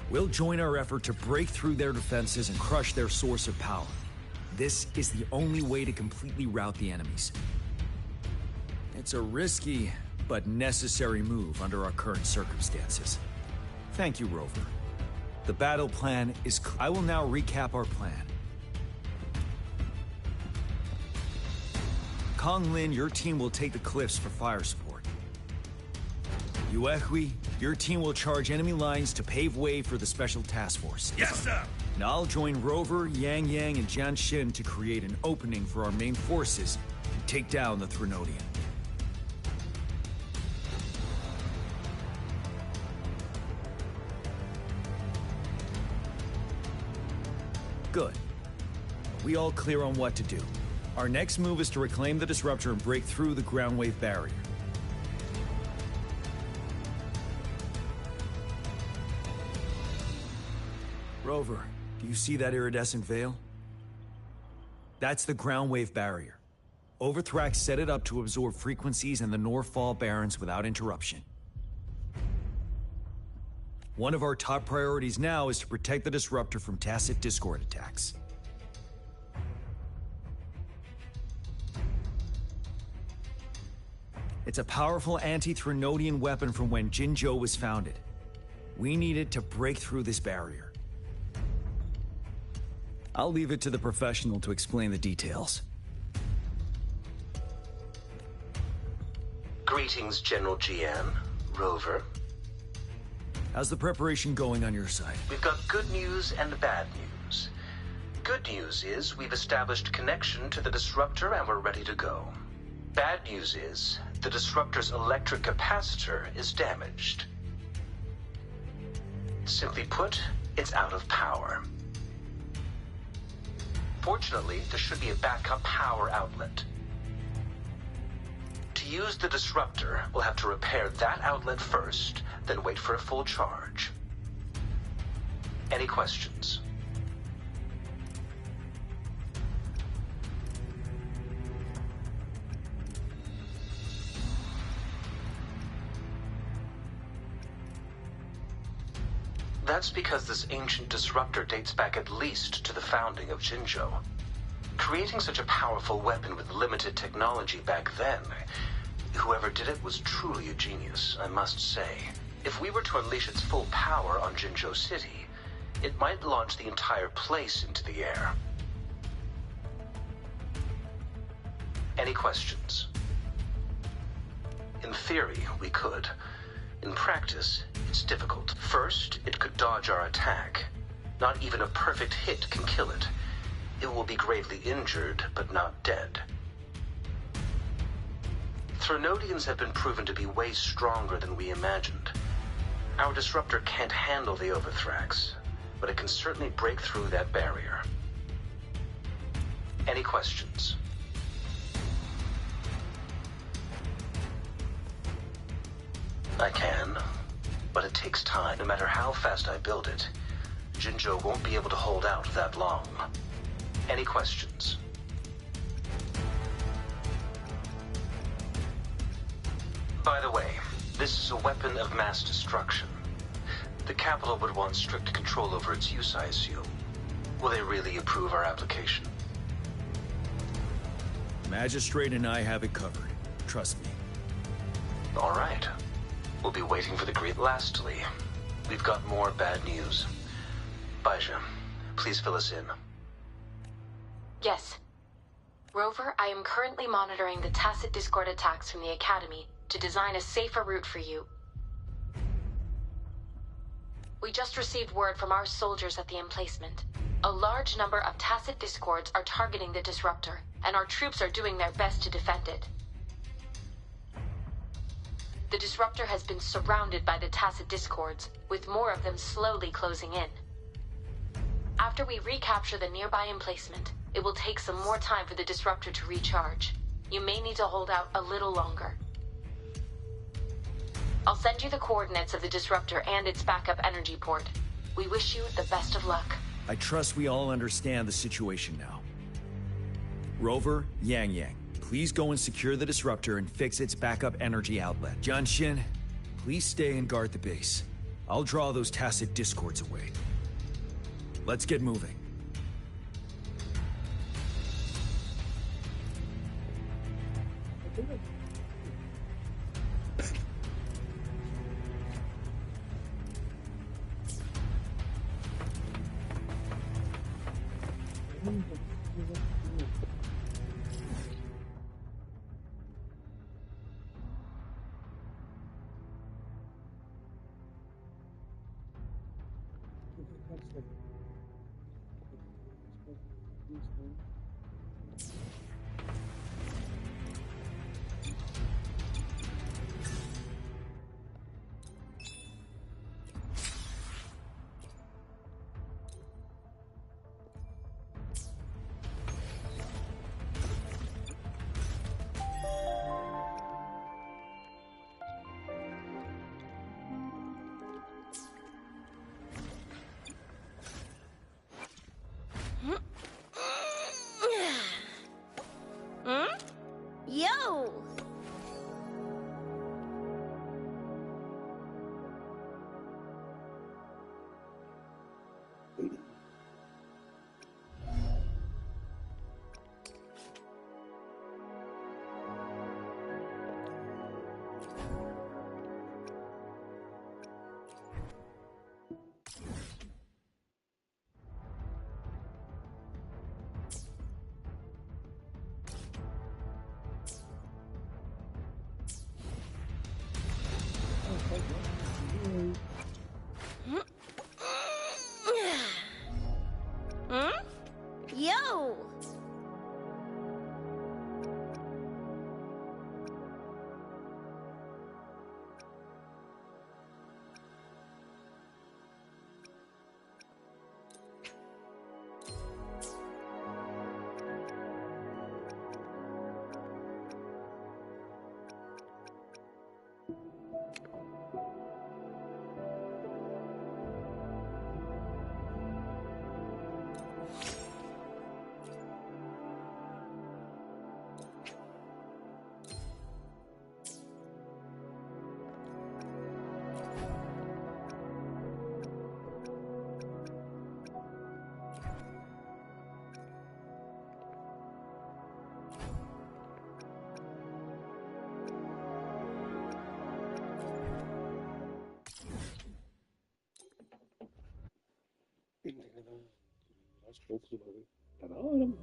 We'll join our effort to break through their defenses and crush their source of power. This is the only way to completely rout the enemies. It's a risky, but necessary move under our current circumstances. Thank you, Rover. The battle plan is I will now recap our plan. Kong Lin, your team will take the cliffs for fire support. Yuehui, your team will charge enemy lines to pave way for the Special Task Force. Yes, sir! And I'll join Rover, Yang Yang, and Jian Xin to create an opening for our main forces and take down the Threnodian. Good. We all clear on what to do. Our next move is to reclaim the Disruptor and break through the ground wave barrier. Rover, do you see that iridescent veil? That's the ground wave barrier. Overthrax set it up to absorb frequencies in the Norfall Barrens without interruption. One of our top priorities now is to protect the Disruptor from tacit Discord attacks. It's a powerful anti-Threnodian weapon from when Jinzhou was founded. We need it to break through this barrier. I'll leave it to the professional to explain the details. Greetings, General Jian, Rover. How's the preparation going on your side? We've got good news and bad news. Good news is we've established connection to the Disruptor and we're ready to go. Bad news is the Disruptor's electric capacitor is damaged. Simply put, it's out of power. Fortunately, there should be a backup power outlet. To use the Disruptor, we'll have to repair that outlet first, then wait for a full charge. Any questions? That's because this ancient Disruptor dates back at least to the founding of Jinzhou. Creating such a powerful weapon with limited technology back then, whoever did it was truly a genius, I must say. If we were to unleash its full power on Jinzhou City, it might launch the entire place into the air. Any questions? In theory, we could. In practice, It's difficult. First, it could dodge our attack. Not even a perfect hit can kill it. It will be gravely injured, but not dead. Threnodians have been proven to be way stronger than we imagined. Our disruptor can't handle the Overthrax, but it can certainly break through that barrier. Any questions? I can, but it takes time. No matter how fast I build it, Jinzhou won't be able to hold out that long. Any questions? By the way, this is a weapon of mass destruction. The capital would want strict control over its use, I assume. Will they really approve our application? Magistrate and I have it covered. Trust me. All right. We'll be waiting for the green. Lastly, we've got more bad news. Baizha, please fill us in. Yes. Rover, I am currently monitoring the tacit Discord attacks from the Academy to design a safer route for you. We just received word from our soldiers at the emplacement. A large number of tacit Discords are targeting the Disruptor, and our troops are doing their best to defend it. The Disruptor has been surrounded by the tacit Discords, with more of them slowly closing in. After we recapture the nearby emplacement, it will take some more time for the Disruptor to recharge. You may need to hold out a little longer. I'll send you the coordinates of the Disruptor and its backup energy port. We wish you the best of luck. I trust we all understand the situation now. Rover, Yang, please go and secure the Disruptor and fix its backup energy outlet. Jianxin, please stay and guard the base. I'll draw those tacit Discords away. Let's get moving. Yo! Yo! Aos poucos o bagulho. Tá da hora, mano.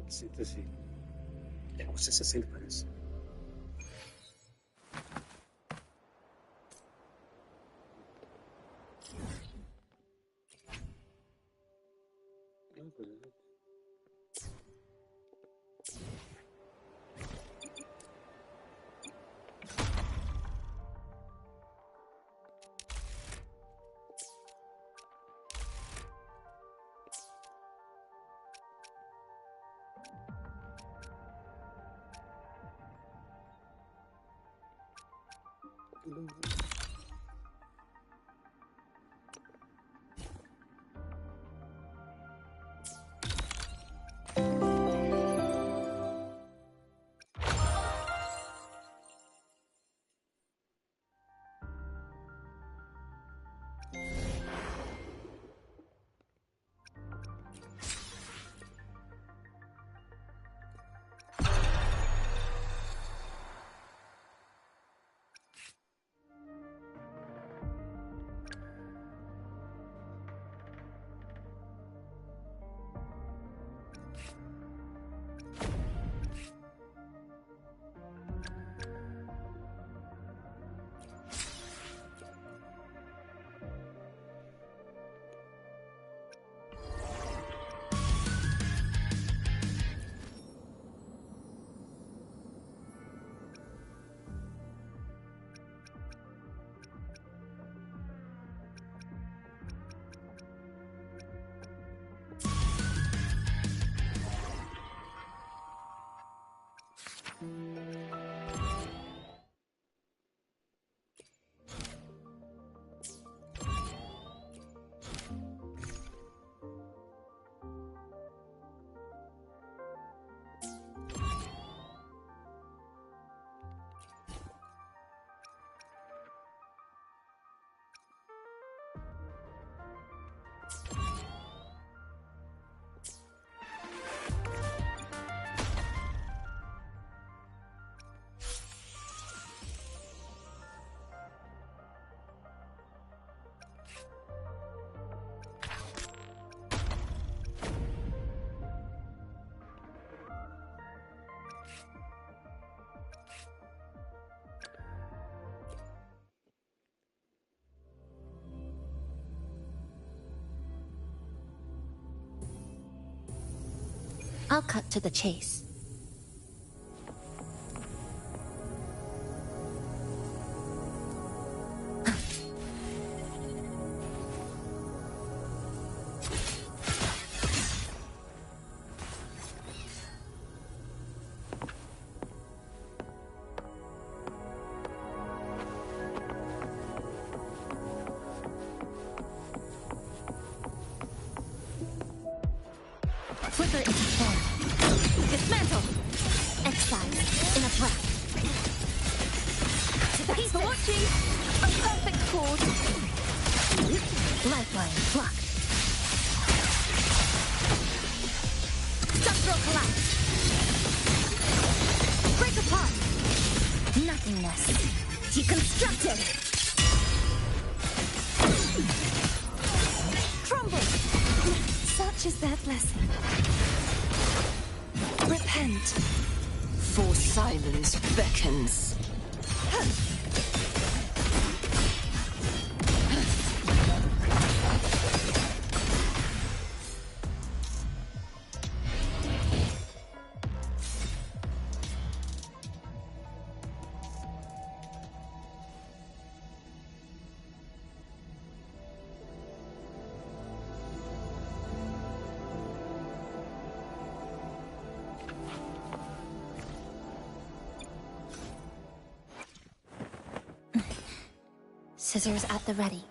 Síntese. É o C60, parece. I'll cut to the chase. Flicker into form. Dismantle! Exile in a breath. Thanks for watching! A perfect course. Lifeline blocked. Structural collapse. Break apart. Nothingness. Deconstructed. Crumble. Such is that lesson. Repent. For silence beckons. Scissors at the ready.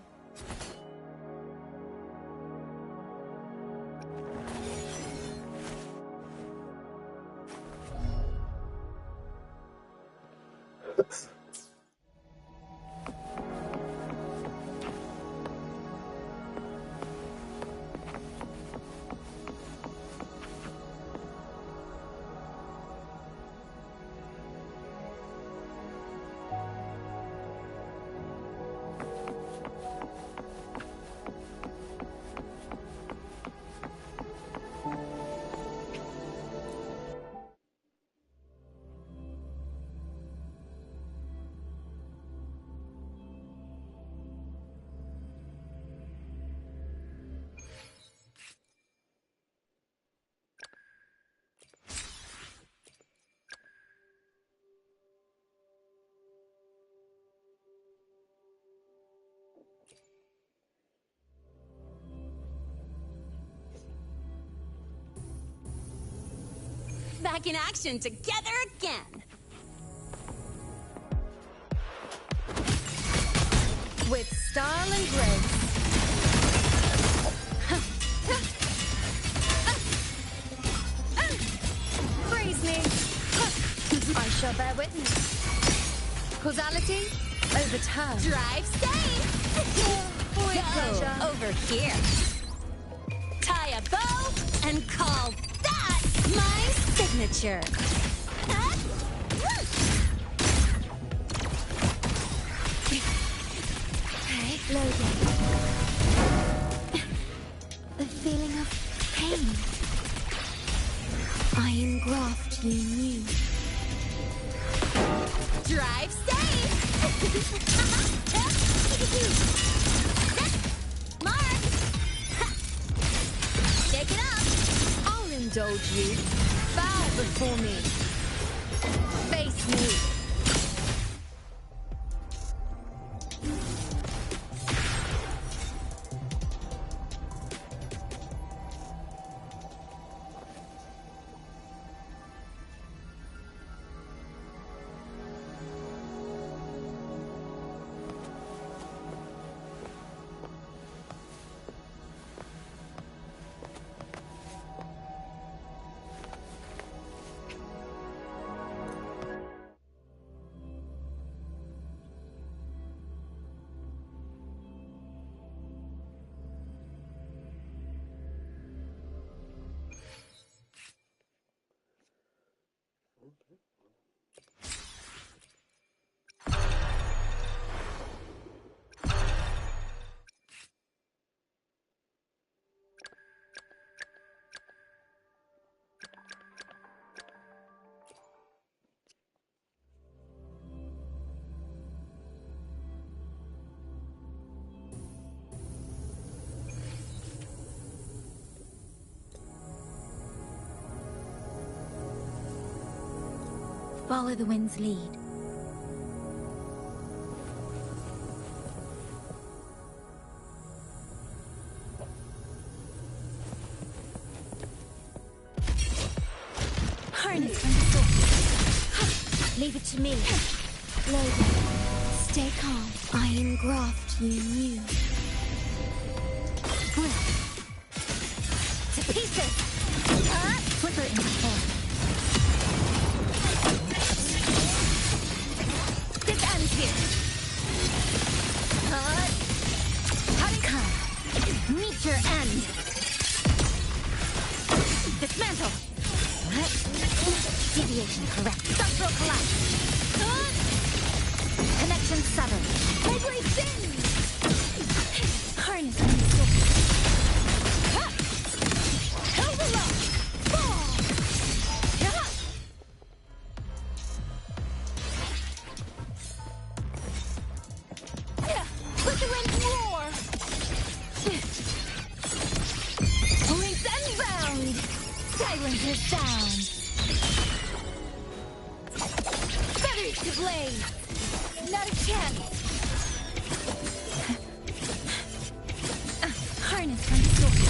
back in action together again. With style and grace. Praise me. I shall bear witness. Causality, overturn. Drive safe. With pleasure. Over here. Tie a bow and call that my signature. Loading. The feeling of pain. I engraft you new. Drive safe! Mark! Take it up! I'll indulge you. Bow before me. Face me. Follow the wind's lead. Harness from the source. Leave it to me. Loading. Stay calm. I engraft you new. To pieces! Flipper in the form. Here. Come. Meet your end. Dismantle. Deviation correct. Structural collapse. Connection severed. Headway thin. Harness on the overload. Silence your sound. Feathers to blade. Not a chance. Harness from the source.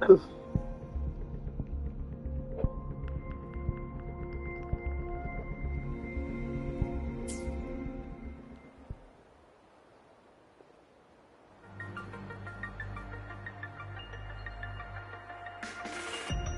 Oof.